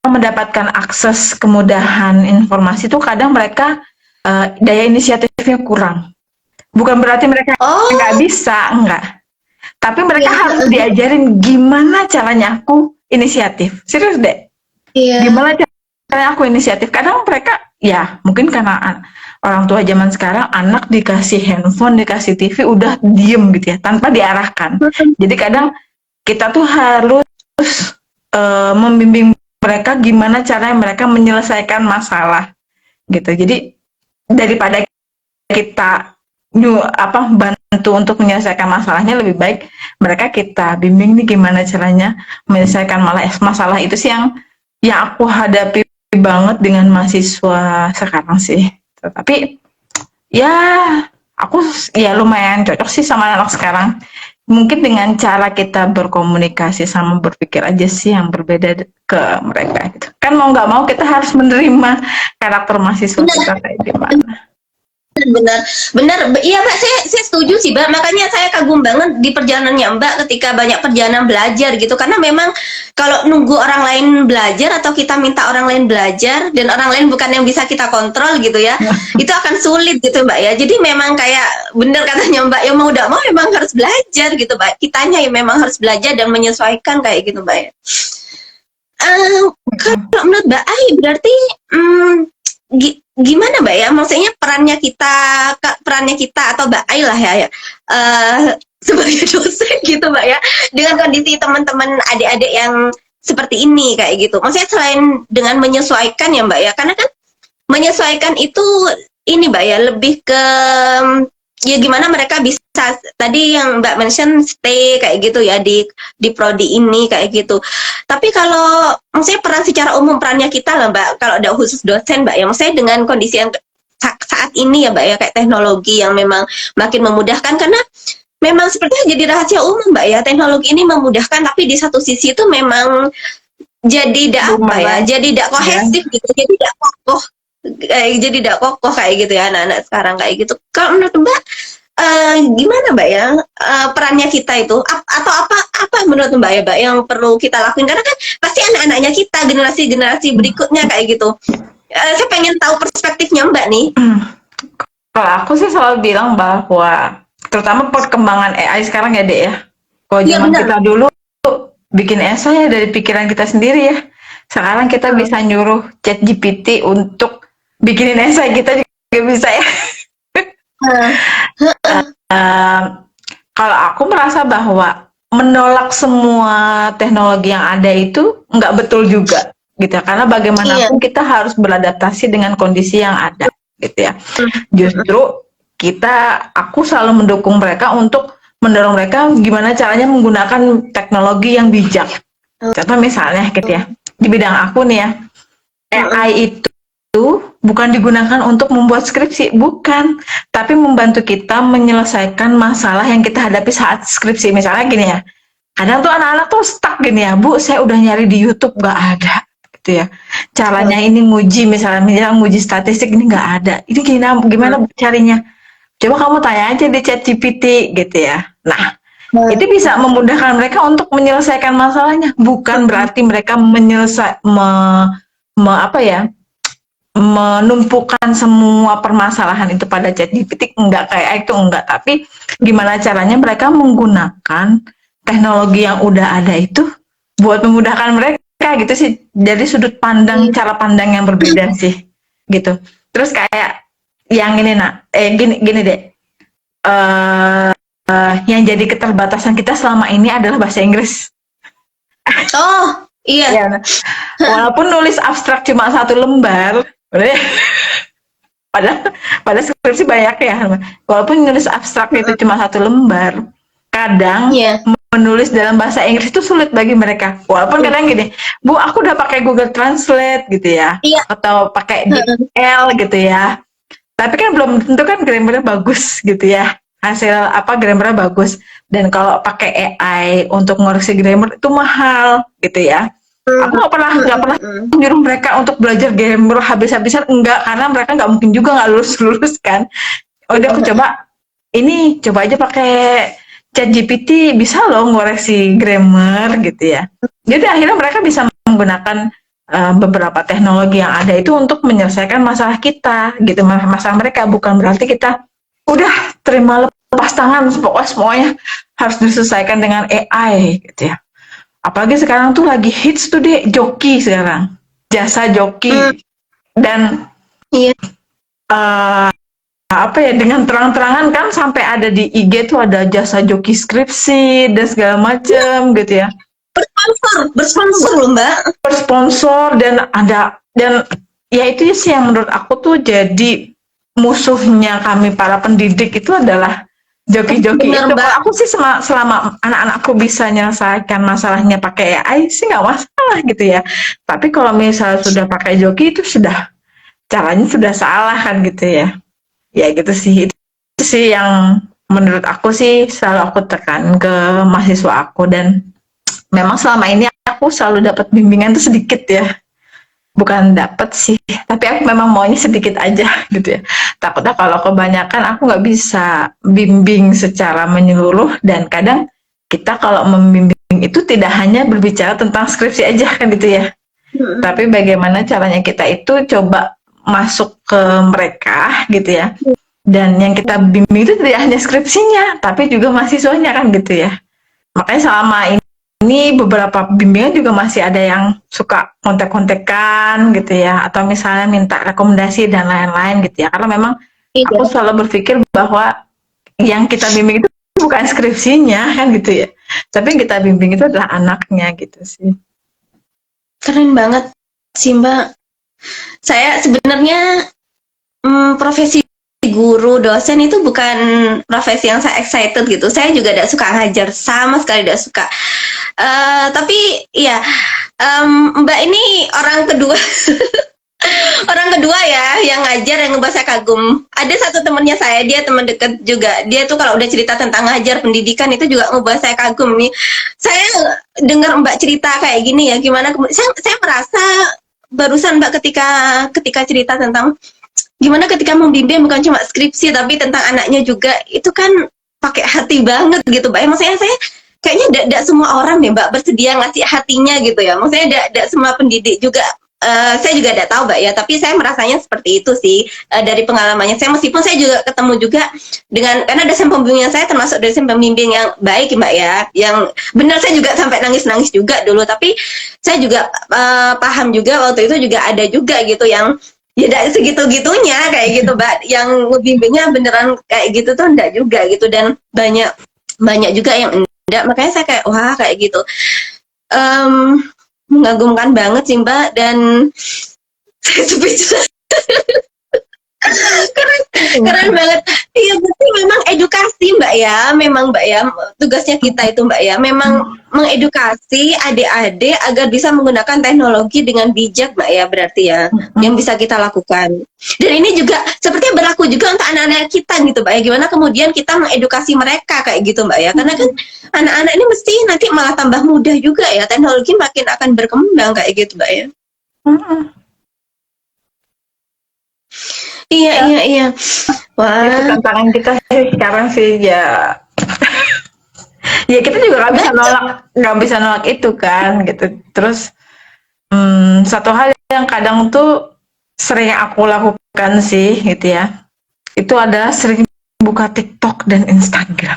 mendapatkan akses kemudahan informasi tuh kadang mereka daya inisiatifnya kurang. Bukan berarti mereka nggak bisa, enggak. Tapi mereka harus diajarin gimana caranya aku inisiatif. Serius deh. Gimana caranya aku inisiatif. Kadang mereka ya mungkin karena orang tua zaman sekarang anak dikasih handphone, dikasih TV udah diem gitu ya tanpa diarahkan. Jadi kadang kita tuh harus membimbing mereka gimana caranya mereka menyelesaikan masalah gitu. Jadi daripada kita bantu untuk menyelesaikan masalahnya, lebih baik mereka kita bimbing nih gimana caranya menyelesaikan masalah itu sih yang aku hadapi banget dengan mahasiswa sekarang sih. Tapi ya aku ya lumayan cocok sih sama anak sekarang. Mungkin dengan cara kita berkomunikasi sama berpikir aja sih yang berbeda ke mereka gitu. Kan mau nggak mau kita harus menerima karakter mahasiswa kita kayak gimana. benar, benar, iya Mbak, saya setuju sih Mbak. Makanya saya kagum banget di perjalanannya Mbak ketika banyak perjalanan belajar gitu. Karena memang kalau nunggu orang lain belajar atau kita minta orang lain belajar dan orang lain bukan yang bisa kita kontrol gitu ya, itu akan sulit gitu Mbak ya. Jadi memang kayak bener katanya Mbak, ya mau tidak mau memang harus belajar gitu Mbak. Kitanya ya memang harus belajar dan menyesuaikan kayak gitu Mbak ya. Kalau menurut Mbak Ai berarti gimana Mbak ya? Maksudnya perannya kita atau Mbak Ai lah ya, sebagai dosen gitu Mbak ya, dengan kondisi teman-teman adik-adik yang seperti ini kayak gitu. Maksudnya selain dengan menyesuaikan ya Mbak ya, karena kan menyesuaikan itu ini Mbak ya lebih ke ya gimana mereka bisa tadi yang Mbak mention stay kayak gitu ya di prodi ini kayak gitu. Tapi kalau maksudnya peran secara umum perannya kita lah Mbak, kalau ada khusus dosen Mbak ya, maksudnya dengan kondisi yang saat ini ya Mbak ya, kayak teknologi yang memang makin memudahkan, karena memang sepertinya jadi rahasia umum Mbak ya, teknologi ini memudahkan tapi di satu sisi itu memang jadi tidak apa ya, jadi tidak kohesif gitu, jadi tidak kokoh, jadi tidak kokoh kayak gitu ya anak-anak sekarang kayak gitu. Kalau menurut Mbak gimana Mbak ya, perannya kita itu atau apa menurut Mbak ya Mbak yang perlu kita lakuin, karena kan pasti anak-anaknya kita generasi berikutnya kayak gitu. Saya pengen tahu perspektifnya Mbak nih. Kalau aku sih selalu bilang bahwa terutama perkembangan AI sekarang ya Dek ya. Kalau Iya, zaman benar. kita dulu bikin esai ya dari pikiran kita sendiri ya. Sekarang kita bisa nyuruh ChatGPT untuk bikinin esai, kita juga bisa ya. Kalau aku merasa bahwa menolak semua teknologi yang ada itu nggak betul juga gitu ya, karena bagaimanapun kita harus beradaptasi dengan kondisi yang ada gitu ya. Justru aku selalu mendukung mereka untuk mendorong mereka gimana caranya menggunakan teknologi yang bijak. Contoh misalnya gitu ya, di bidang aku nih ya, AI itu bukan digunakan untuk membuat skripsi, bukan, tapi membantu kita menyelesaikan masalah yang kita hadapi saat skripsi. Misalnya gini ya, kadang tuh anak-anak tuh stuck gini ya, Bu, saya udah nyari di YouTube nggak ada, gitu ya. Caranya ini misalnya nguji statistik ini nggak ada. Ini gimana carinya? Coba kamu tanya aja di ChatGPT gitu ya. Nah, itu bisa memudahkan mereka untuk menyelesaikan masalahnya. Bukan berarti mereka menumpukan semua permasalahan itu pada ChatGPT, enggak kayak itu, enggak. Tapi gimana caranya mereka menggunakan teknologi yang udah ada itu buat memudahkan mereka gitu sih. Jadi sudut pandang, cara pandang yang berbeda sih gitu. Terus kayak yang ini gini deh. Yang jadi keterbatasan kita selama ini adalah bahasa Inggris. Oh, iya. Ya, walaupun nulis abstrak cuma 1 lembar, pada skripsi banyak ya. Walaupun nulis abstrak itu cuma 1 lembar, kadang menulis dalam bahasa Inggris itu sulit bagi mereka. Walaupun kadang gini, Bu, aku udah pakai Google Translate gitu ya, atau pakai DeepL gitu ya. Tapi kan belum tentu kan grammarnya bagus gitu ya. Hasil grammarnya bagus. Dan kalau pakai AI untuk ngoreksi grammar itu mahal gitu ya. Aku nggak pernah nyuruh mereka untuk belajar grammar habis-habisan, enggak, karena mereka nggak mungkin juga nggak lulus kan. Udah aku coba aja pakai ChatGPT, bisa loh ngoreksi grammar gitu ya. Jadi akhirnya mereka bisa menggunakan beberapa teknologi yang ada itu untuk menyelesaikan masalah kita gitu, masalah mereka. Bukan berarti kita udah terima lepas tangan, pokoknya semuanya harus diselesaikan dengan AI gitu ya. Apalagi sekarang tuh lagi hits tuh deh joki sekarang, jasa joki. Dan dengan terang-terangan kan sampai ada di IG tuh ada jasa joki skripsi dan segala macam gitu ya. Bersponsor loh Mbak. Bersponsor dan ya itu sih yang menurut aku tuh jadi musuhnya kami para pendidik itu adalah joki-joki itu. Aku sih selama anak-anakku bisa menyelesaikan masalahnya pakai AI sih nggak masalah gitu ya. Tapi kalau misalnya sudah pakai joki itu caranya sudah salah kan gitu ya. Ya gitu sih, itu sih yang menurut aku sih selalu aku tekan ke mahasiswa aku. Dan memang selama ini aku selalu dapat bimbingan tuh sedikit ya. bukan dapet sih, tapi aku memang maunya sedikit aja gitu ya. Takutnya kalau kebanyakan aku nggak bisa bimbing secara menyeluruh, dan kadang kita kalau membimbing itu tidak hanya berbicara tentang skripsi aja kan gitu ya. Tapi bagaimana caranya kita itu coba masuk ke mereka gitu ya. Dan yang kita bimbing itu tidak hanya skripsinya, tapi juga mahasiswanya kan gitu ya. Makanya selama ini beberapa bimbingan juga masih ada yang suka kontek-kontekan gitu ya, atau misalnya minta rekomendasi dan lain-lain gitu ya. Karena memang aku Iya. selalu berpikir bahwa yang kita bimbing itu bukan skripsinya kan gitu ya, tapi yang kita bimbing itu adalah anaknya gitu sih. Keren banget sih Mbak. Saya sebenarnya profesi guru dosen itu bukan profesi yang saya excited gitu. Saya juga tidak suka ngajar, sama sekali tidak suka. Tapi ya Mbak ini orang kedua orang kedua ya yang ngajar yang ngebuat saya kagum. Ada satu temennya saya, dia teman dekat juga. Dia tuh kalau udah cerita tentang ngajar pendidikan itu juga ngebuat saya kagum nih. Saya dengar Mbak cerita kayak gini ya, gimana saya merasa barusan Mbak ketika cerita tentang gimana ketika membimbing bukan cuma skripsi tapi tentang anaknya juga, itu kan pakai hati banget gitu Mbak. Maksudnya saya kayaknya tidak semua orang nih Mbak bersedia ngasih hatinya gitu ya. Maksudnya tidak semua pendidik juga. Saya juga tidak tahu Mbak ya, tapi saya merasanya seperti itu sih dari pengalamannya saya. Meskipun saya juga ketemu juga dengan, karena dosen pembimbing saya termasuk dosen pembimbing yang baik Mbak ya, yang benar saya juga sampai nangis-nangis juga dulu. Tapi saya juga paham juga waktu itu juga ada juga gitu yang ya tidak segitu-gitunya kayak gitu Mbak, yang ngebimbingnya beneran kayak gitu tuh enggak juga gitu, dan banyak juga yang enggak. Makanya saya kayak wah kayak gitu. Mengagumkan banget sih Mbak, dan saya speechless. Keren banget. Iya berarti memang edukasi Mbak ya, memang Mbak ya, tugasnya kita itu Mbak ya, memang mengedukasi adik-adik agar bisa menggunakan teknologi dengan bijak Mbak ya, berarti ya, yang bisa kita lakukan. Dan ini juga sepertinya berlaku juga untuk anak-anak kita gitu Mbak ya, gimana kemudian kita mengedukasi mereka kayak gitu Mbak ya, karena kan anak-anak ini mesti nanti malah tambah mudah juga ya, teknologi makin akan berkembang kayak gitu Mbak ya. Iya. Itu Wah. tantangan kita sih sekarang sih ya. Ya kita juga nggak bisa nolak itu kan gitu. Terus satu hal yang kadang tuh sering aku lakukan sih gitu ya, itu adalah sering buka TikTok dan Instagram.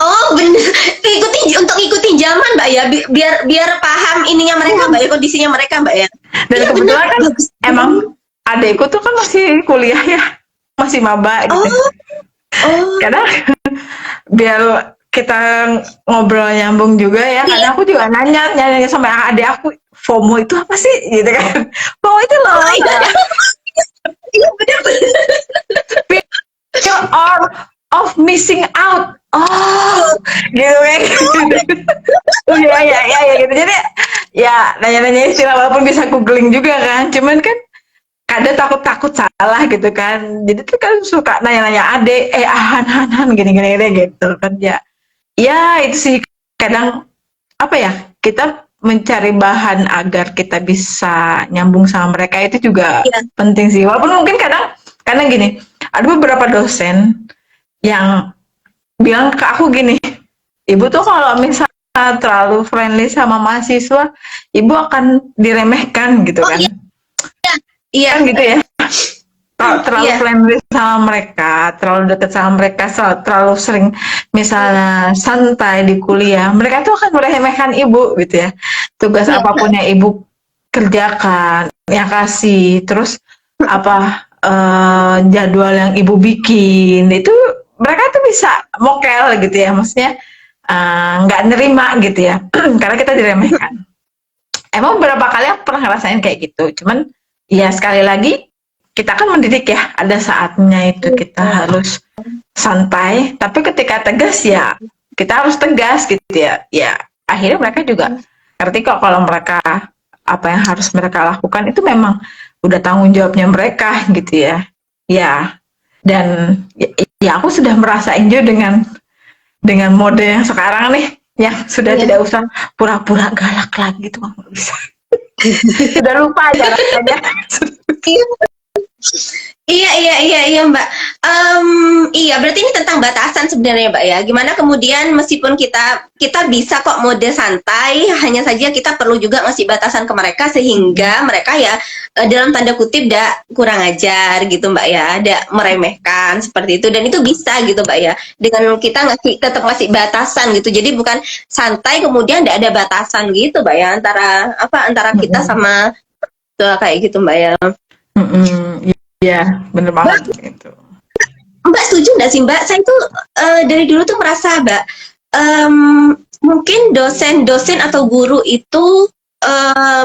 Oh bener, untuk ikutin zaman Mbak ya, biar paham ininya mereka Mbak ya, kondisinya mereka Mbak ya. Dan Iya, kebetulan bener. kan Bagus. emang adekku tuh kan masih kuliah ya, masih maba gitu. Oh. Kadang biar kita ngobrol nyambung juga ya, kadang aku juga nanya sama adik aku, FOMO itu apa sih gitu kan. FOMO itu loh, Iya bener. fear of missing out. Oh, gitu kan. Ya gitu. Jadi ya nanya-nanya istilah, walaupun bisa googling juga kan. Cuman kan kadang takut salah gitu kan. Jadi tuh kan suka nanya-nanya adek, Han gini gitu kan ya. Ya itu sih kadang apa ya, kita mencari bahan agar kita bisa nyambung sama mereka itu juga penting sih. Walaupun mungkin karena gini, ada beberapa dosen yang bilang ke aku gini, ibu tuh kalau misalnya terlalu friendly sama mahasiswa, ibu akan diremehkan gitu kan. Iya. Kan gitu ya. Terlalu friendly sama mereka, terlalu dekat sama mereka, terlalu sering misalnya santai di kuliah, mereka tuh akan meremehkan ibu gitu ya. Tugas apapun yang ibu kerjakan, yang kasih, terus jadwal yang ibu bikin, itu mereka tuh bisa mokel gitu ya, maksudnya nggak nerima gitu ya, karena kita diremehkan. Emang beberapa kali aku pernah ngerasain kayak gitu, cuman ya sekali lagi kita kan mendidik ya, ada saatnya itu kita harus santai, tapi ketika tegas ya kita harus tegas gitu ya. Ya akhirnya mereka juga ngerti kok kalau mereka apa yang harus mereka lakukan itu memang udah tanggung jawabnya mereka gitu ya. Ya dan ya aku sudah merasa enjoy dengan mode yang sekarang nih, yang sudah tidak usah pura-pura galak lagi tuh, nggak bisa. Sudah lupa caranya. Iya Mbak. Iya berarti ini tentang batasan sebenarnya Mbak ya. Gimana kemudian meskipun kita bisa kok mode santai, hanya saja kita perlu juga ngasih batasan ke mereka sehingga mereka ya dalam tanda kutip tidak kurang ajar gitu Mbak ya, tidak meremehkan seperti itu dan itu bisa gitu Mbak ya. Dengan kita tetap ngasih batasan gitu. Jadi bukan santai kemudian tidak ada batasan gitu Mbak ya antara kita sama kayak gitu Mbak ya. Iya, bener banget gitu. Mbak setuju nggak sih Mbak? Saya tuh dari dulu tuh merasa Mbak, mungkin dosen-dosen atau guru itu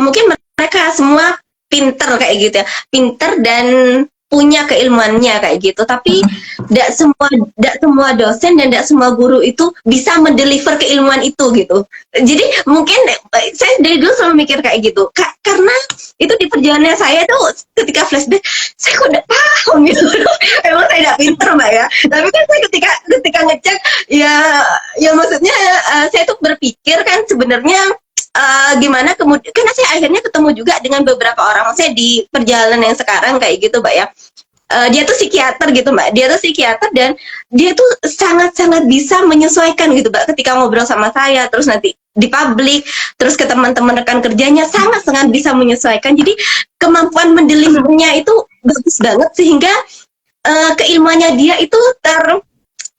mungkin mereka semua pinter kayak gitu ya, pinter dan punya keilmuannya kayak gitu. Tapi tidak semua dosen dan tidak semua guru itu bisa mendeliver keilmuan itu gitu. Jadi mungkin saya dari dulu selalu mikir kayak gitu. Karena itu di perjalanan saya tuh ketika flashback, saya kok tidak paham gitu. Emang saya tidak pinter Mbak ya. Tapi kan saya ketika ngecek ya maksudnya saya tuh berpikir kan sebenarnya gimana kemudian karena saya akhirnya ketemu juga dengan beberapa orang saya di perjalanan yang sekarang kayak gitu Mbak ya. Dia tuh psikiater gitu Mbak, dia tuh psikiater dan dia tuh sangat-sangat bisa menyesuaikan gitu Mbak ketika ngobrol sama saya, terus nanti di publik, terus ke teman-teman rekan kerjanya sangat-sangat bisa menyesuaikan. Jadi kemampuan mendelivernya itu bagus banget sehingga keilmuannya dia itu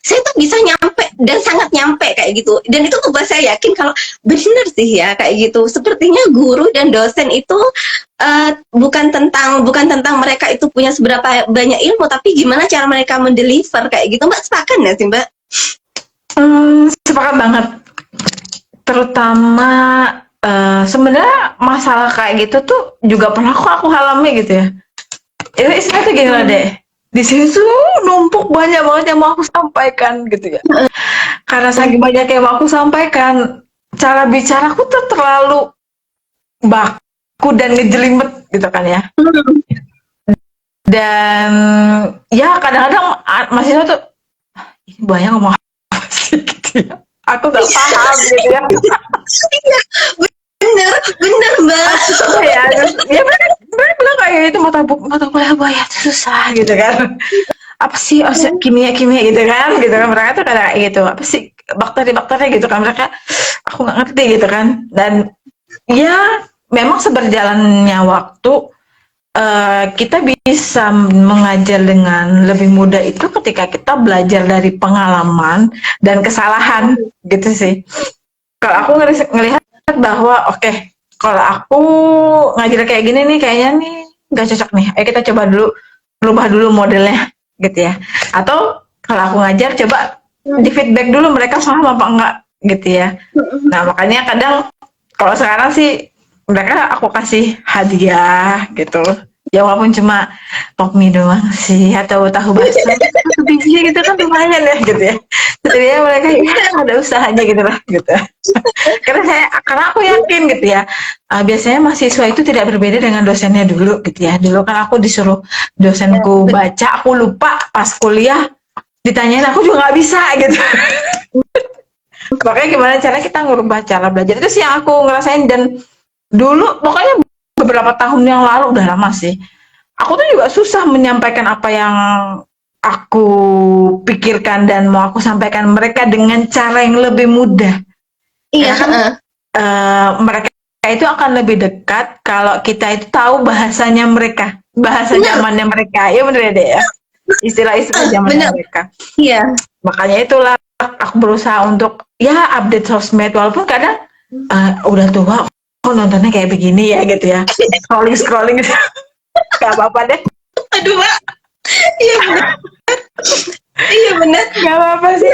saya tuh bisa nyampe dan sangat nyampe kayak gitu dan itu membuat saya yakin kalau benar sih ya kayak gitu sepertinya guru dan dosen itu bukan tentang mereka itu punya seberapa banyak ilmu tapi gimana cara mereka mendeliver kayak gitu Mbak sepakat nggak sih Mbak? Sepakat banget terutama sebenarnya masalah kayak gitu tuh juga pernah aku alami gitu ya. Itu istilahnya tuh gini lah deh. Di sini tuh numpuk banyak banget yang mau aku sampaikan gitu ya. Karena saking banyak yang mau aku sampaikan, cara bicaraku tuh terlalu baku dan ngejelimet gitu kan ya. Dan ya kadang-kadang mahasiswa tuh ini banyak ngomong apa sih gitu ya. Aku gak paham gitu ya. bener Mbak. Ya bener bilang kayak gitu mata kuliah bayar susah gitu kan. Apa sih kimia gitu kan mereka tuh kayak gitu apa sih bakteri gitu kan mereka aku nggak ngerti gitu kan dan ya memang seberjalannya waktu kita bisa mengajar dengan lebih mudah itu ketika kita belajar dari pengalaman dan kesalahan gitu sih. Kalau aku ngelihat bahwa oke, kalau aku ngajar kayak gini nih kayaknya nih nggak cocok nih. Ayo kita coba dulu rubah dulu modelnya gitu ya. Atau kalau aku ngajar coba di feedback dulu mereka paham apa enggak gitu ya. Nah makanya kadang kalau sekarang sih mereka aku kasih hadiah gitu. Ya walaupun cuma pop mie doang sih atau tahu bakso satu biji gitu kan lumayan ya gitu ya. Jadi ya mereka ya ada usahanya gitu lah gitu. Karena aku yakin gitu ya. Biasanya mahasiswa itu tidak berbeda dengan dosennya dulu gitu ya. Dulu kan aku disuruh dosenku baca, aku lupa pas kuliah ditanyain aku juga nggak bisa gitu. Makanya gimana cara kita ngubah cara belajar itu sih yang aku ngerasain dan dulu pokoknya beberapa tahun yang lalu udah lama sih. Aku tuh juga susah menyampaikan apa yang aku pikirkan dan mau aku sampaikan mereka dengan cara yang lebih mudah. Iya. Mereka itu akan lebih dekat kalau kita itu tahu bahasanya mereka, bahasa zamannya mereka. Ya bener deh ya. Istilah-istilah zamannya mereka. Iya. Makanya itulah aku berusaha untuk ya update sosmed walaupun kadang udah tua nontonnya kayak begini ya gitu ya scrolling gitu gak apa-apa deh aduh Mbak iya benar gak apa-apa sih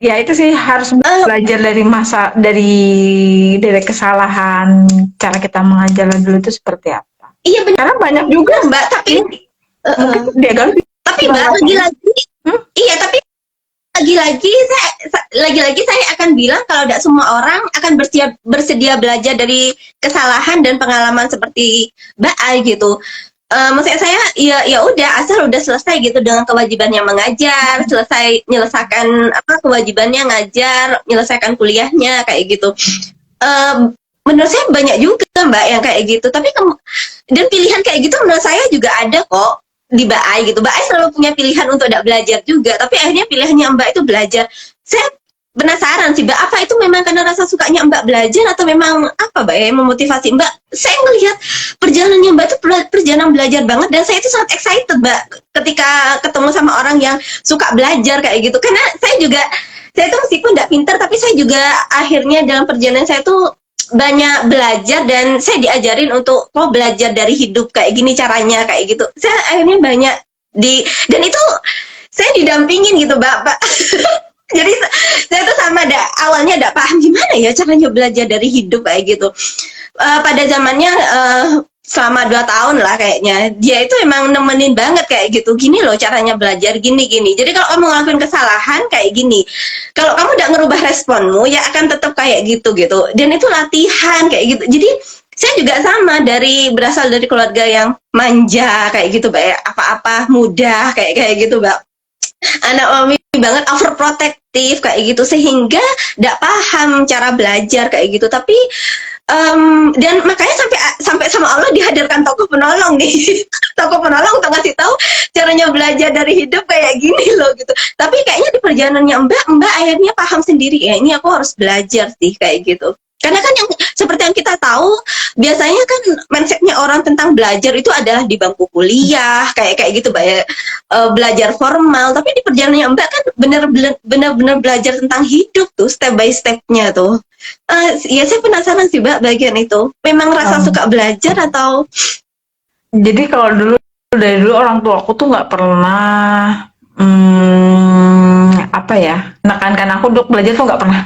ya itu sih harus belajar dari kesalahan cara kita mengajar dulu itu seperti apa iya benar karena banyak juga Mbak tapi dia ganti tapi Mbak lagi-lagi iya tapi lagi-lagi saya akan bilang kalau tidak semua orang akan bersedia belajar dari kesalahan dan pengalaman seperti Mbak Ai gitu. Maksudnya saya ya udah asal udah selesai gitu dengan kewajibannya mengajar, selesai menyelesaikan kewajibannya ngajar, menyelesaikan kuliahnya kayak gitu. menurut saya banyak juga Mbak yang kayak gitu. Tapi dan pilihan kayak gitu menurut saya juga ada kok di Mbak Ai gitu. Mbak Ai selalu punya pilihan untuk tidak belajar juga, tapi akhirnya pilihannya Mbak itu belajar. Saya penasaran sih Mbak, apa itu memang karena rasa sukanya Mbak belajar atau memang apa Mbak yang memotivasi Mbak? Saya melihat perjalanannya Mbak itu perjalanan belajar banget, dan saya itu sangat excited Mbak ketika ketemu sama orang yang suka belajar kayak gitu. Karena saya tuh meskipun tidak pintar, tapi saya juga akhirnya dalam perjalanan saya tuh banyak belajar, dan saya diajarin untuk belajar dari hidup kayak gini caranya kayak gitu. Saya akhirnya banyak dan itu saya didampingin gitu Mbak. Jadi saya tuh awalnya tidak paham gimana ya caranya belajar dari hidup kayak gitu. Pada zamannya selama 2 tahun lah kayaknya, dia itu emang nemenin banget kayak gitu. Gini loh caranya belajar, gini. Jadi kalau kamu ngelakuin kesalahan kayak gini, kalau kamu tidak ngerubah responmu ya akan tetap kayak gitu. Dan itu latihan kayak gitu. Jadi saya juga sama, berasal dari keluarga yang manja kayak gitu Mbak ya. Apa-apa mudah kayak gitu Mbak. Anak mami banget, overprotective kayak gitu, sehingga tidak paham cara belajar kayak gitu. Tapi dan makanya sampai sama Allah dihadirkan tokoh penolong nih. Tokoh penolong untuk ngasih tahu caranya belajar dari hidup kayak gini loh gitu. Tapi kayaknya di perjalanannya Mbak akhirnya paham sendiri ya, ini aku harus belajar sih kayak gitu. Karena kan yang seperti yang kita tahu, biasanya kan mindsetnya orang tentang belajar itu adalah di bangku kuliah kayak gitu Mbak ya, belajar formal. Tapi di perjalanannya Mbak kan benar-benar belajar tentang hidup tuh, step by stepnya tuh. Ya saya penasaran sih Mbak bagian itu. Memang rasa suka belajar atau? Jadi kalau dari dulu orang tua aku tuh nggak pernah apa ya, menekankan aku untuk belajar tuh nggak pernah.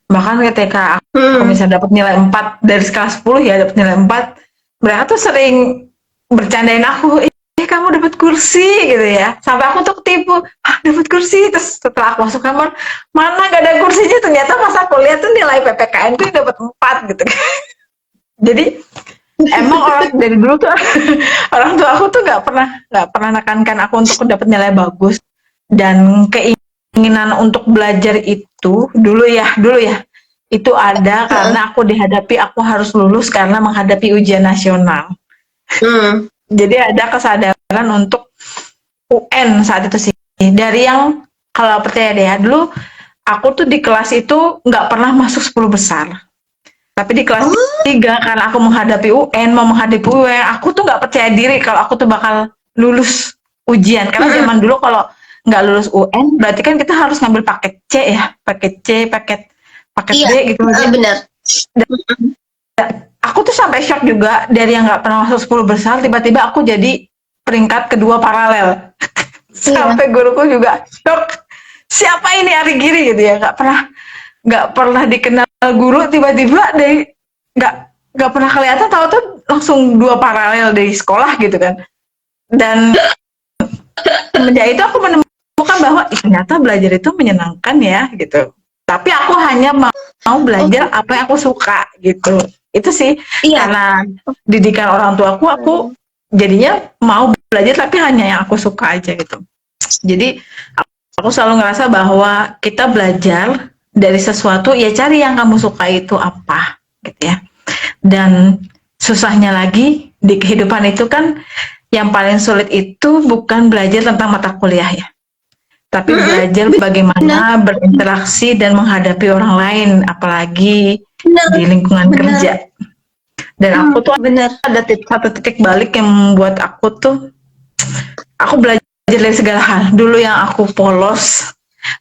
Bahkan ketika aku misalnya dapat nilai 4 dari skala 10 ya, dapat nilai 4, mereka tuh sering bercandain aku, kamu dapat kursi gitu ya. Sampai aku tuh ketipu, dapat kursi. Terus setelah aku masuk kamar, mana gak ada kursinya, ternyata pas aku lihat tuh nilai PPKN tuh dapat 4 gitu. Jadi emang orang dari dulu tuh orang tua aku tuh nggak pernah nekankan aku untuk dapat nilai bagus. Dan keinginan untuk belajar itu dulu ya itu ada karena aku aku harus lulus karena menghadapi ujian nasional. Jadi ada kesadaran untuk UN saat itu sih, dari yang kalau percaya deh ya, dulu aku tuh di kelas itu nggak pernah masuk 10 besar, tapi di kelas 3 karena aku menghadapi UN, aku tuh nggak percaya diri kalau aku tuh bakal lulus ujian. Karena zaman dulu kalau nggak lulus UN berarti kan kita harus ngambil paket C ya, paket Iya, D gitu aja. Benar. Aku tuh sampai shock juga, dari yang nggak pernah masuk 10 besar tiba-tiba aku jadi peringkat kedua paralel. Sampai guruku juga shock, siapa ini Ari Giri gitu ya, nggak pernah dikenal guru, tiba-tiba dari nggak pernah kelihatan, tahu tuh langsung 2 paralel dari sekolah gitu kan. Dan semenjak itu aku menemukan bahwa ternyata belajar itu menyenangkan ya gitu. Tapi aku hanya mau belajar apa yang aku suka gitu. Itu sih karena didikan orang tua aku jadinya mau belajar tapi hanya yang aku suka aja gitu. Jadi aku selalu ngerasa bahwa kita belajar dari sesuatu ya, cari yang kamu suka itu apa gitu ya. Dan susahnya lagi di kehidupan itu kan, yang paling sulit itu bukan belajar tentang mata kuliah ya, tapi belajar bagaimana berinteraksi dan menghadapi orang lain, apalagi di lingkungan kerja. Dan aku tuh ada satu titik balik yang membuat aku belajar dari segala hal. Dulu yang aku polos,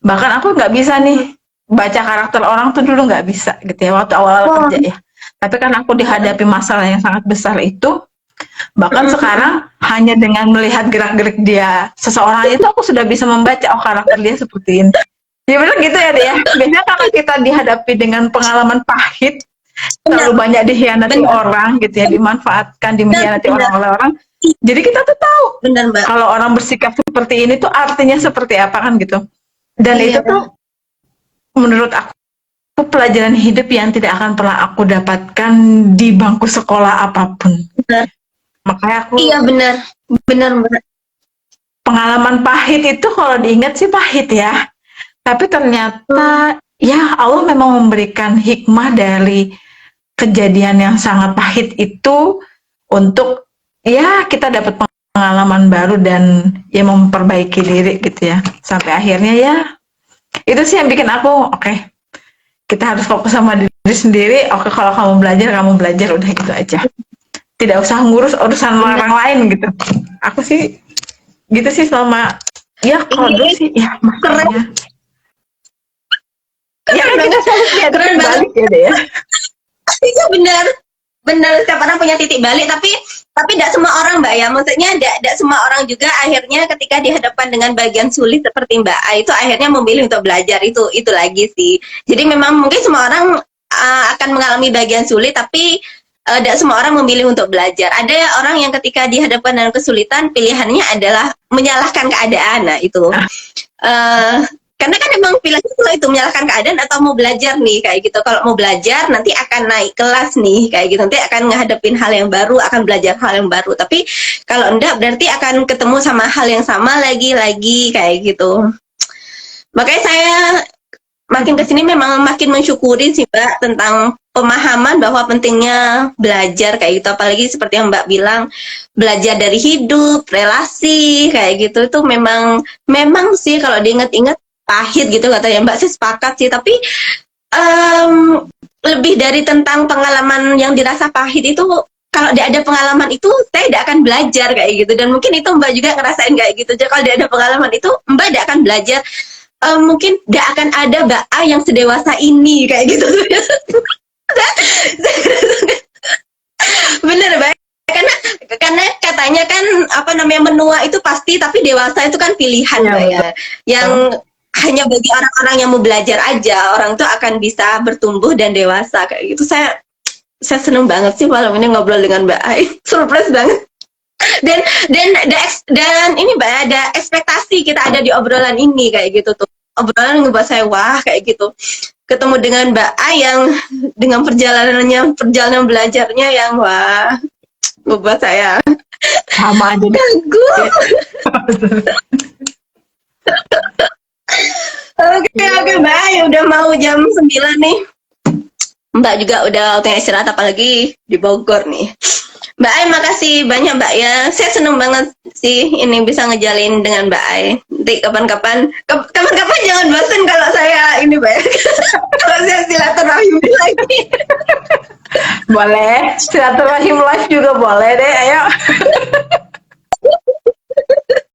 bahkan aku nggak bisa nih baca karakter orang tuh, dulu nggak bisa gitu ya waktu awal-awal kerja ya. Tapi kan aku dihadapi masalah yang sangat besar itu, bahkan sekarang hanya dengan melihat gerak-gerik seseorang itu aku sudah bisa membaca, karakter dia seperti ini. Ya benar gitu ya dia. Biasanya kalau kita dihadapi dengan pengalaman pahit, terlalu banyak dihianati orang gitu ya, dimanfaatkan, dimianati orang oleh orang. Jadi kita tuh tahu kalau orang bersikap seperti ini tuh artinya seperti apa kan gitu. Dan itu tuh menurut aku pelajaran hidup yang tidak akan pernah aku dapatkan di bangku sekolah apapun. Makanya aku benar. Pengalaman pahit itu kalau diingat sih pahit ya, tapi ternyata ya Allah memang memberikan hikmah dari kejadian yang sangat pahit itu untuk ya kita dapat pengalaman baru dan ya memperbaiki diri gitu ya. Sampai akhirnya ya itu sih yang bikin aku oke, kita harus fokus sama diri sendiri. Oke, kalau kamu belajar udah gitu aja. Tidak usah ngurus urusan orang lain gitu. Aku sih gitu sih selama ya kalau dulu sih ya makanya. Ya kan kita selalu punya Keren titik banget. balik ya deh ya. Iya benar. Benar, setiap orang punya titik balik, tapi tidak semua orang, Mbak, ya. Maksudnya tidak semua orang juga akhirnya ketika dihadapkan dengan bagian sulit seperti Mbak A itu akhirnya memilih untuk belajar, itu lagi sih. Jadi memang mungkin semua orang akan mengalami bagian sulit, tapi tidak semua orang memilih untuk belajar. Ada orang yang ketika dihadapkan dengan kesulitan pilihannya adalah menyalahkan keadaan. Nah, itu. Karena kan emang pilihannya kalau itu menyalahkan keadaan atau mau belajar nih kayak gitu. Kalau mau belajar nanti akan naik kelas nih kayak gitu. Nanti akan menghadapin hal yang baru, akan belajar hal yang baru. Tapi kalau enggak berarti akan ketemu sama hal yang sama lagi kayak gitu. Makanya saya makin kesini memang makin mensyukuri sih Mbak tentang pemahaman bahwa pentingnya belajar kayak gitu. Apalagi seperti yang Mbak bilang, belajar dari hidup, relasi kayak gitu. Itu memang sih kalau diingat-ingat pahit gitu katanya Mbak, sih sepakat sih, tapi lebih dari tentang pengalaman yang dirasa pahit itu, kalau tidak ada pengalaman itu saya tidak akan belajar kayak gitu. Dan mungkin itu Mbak juga ngerasain kayak gitu. Jadi kalau tidak ada pengalaman itu Mbak tidak akan belajar, mungkin tidak akan ada Mbak A yang sedewasa ini kayak gitu. Bener Mbak, karena katanya kan menua itu pasti, tapi dewasa itu kan pilihan Mbak ya. Yang hanya bagi orang-orang yang mau belajar aja, orang itu akan bisa bertumbuh dan dewasa kayak gitu. Saya seneng banget sih malam ini ngobrol dengan Mbak Ai, surprise banget. Dan ini Mbak, ada ekspektasi kita ada di obrolan ini kayak gitu tuh. Obrolan ngebuat saya wah kayak gitu. Ketemu dengan Mbak Ai yang dengan perjalanan belajarnya yang wah, ngebuat saya sama aja kagum. Oke Mbak Ai, udah mau jam 9 nih. Mbak juga udah waktunya istirahat, apalagi di Bogor nih. Mbak Ai, makasih banyak Mbak ya. Saya seneng banget sih ini bisa ngejalin dengan Mbak Ai. Nanti kapan-kapan jangan bosan kalau saya ini Mbak ya. Kalau saya silaturahim lagi. Boleh, silaturahim live juga boleh deh, ayo.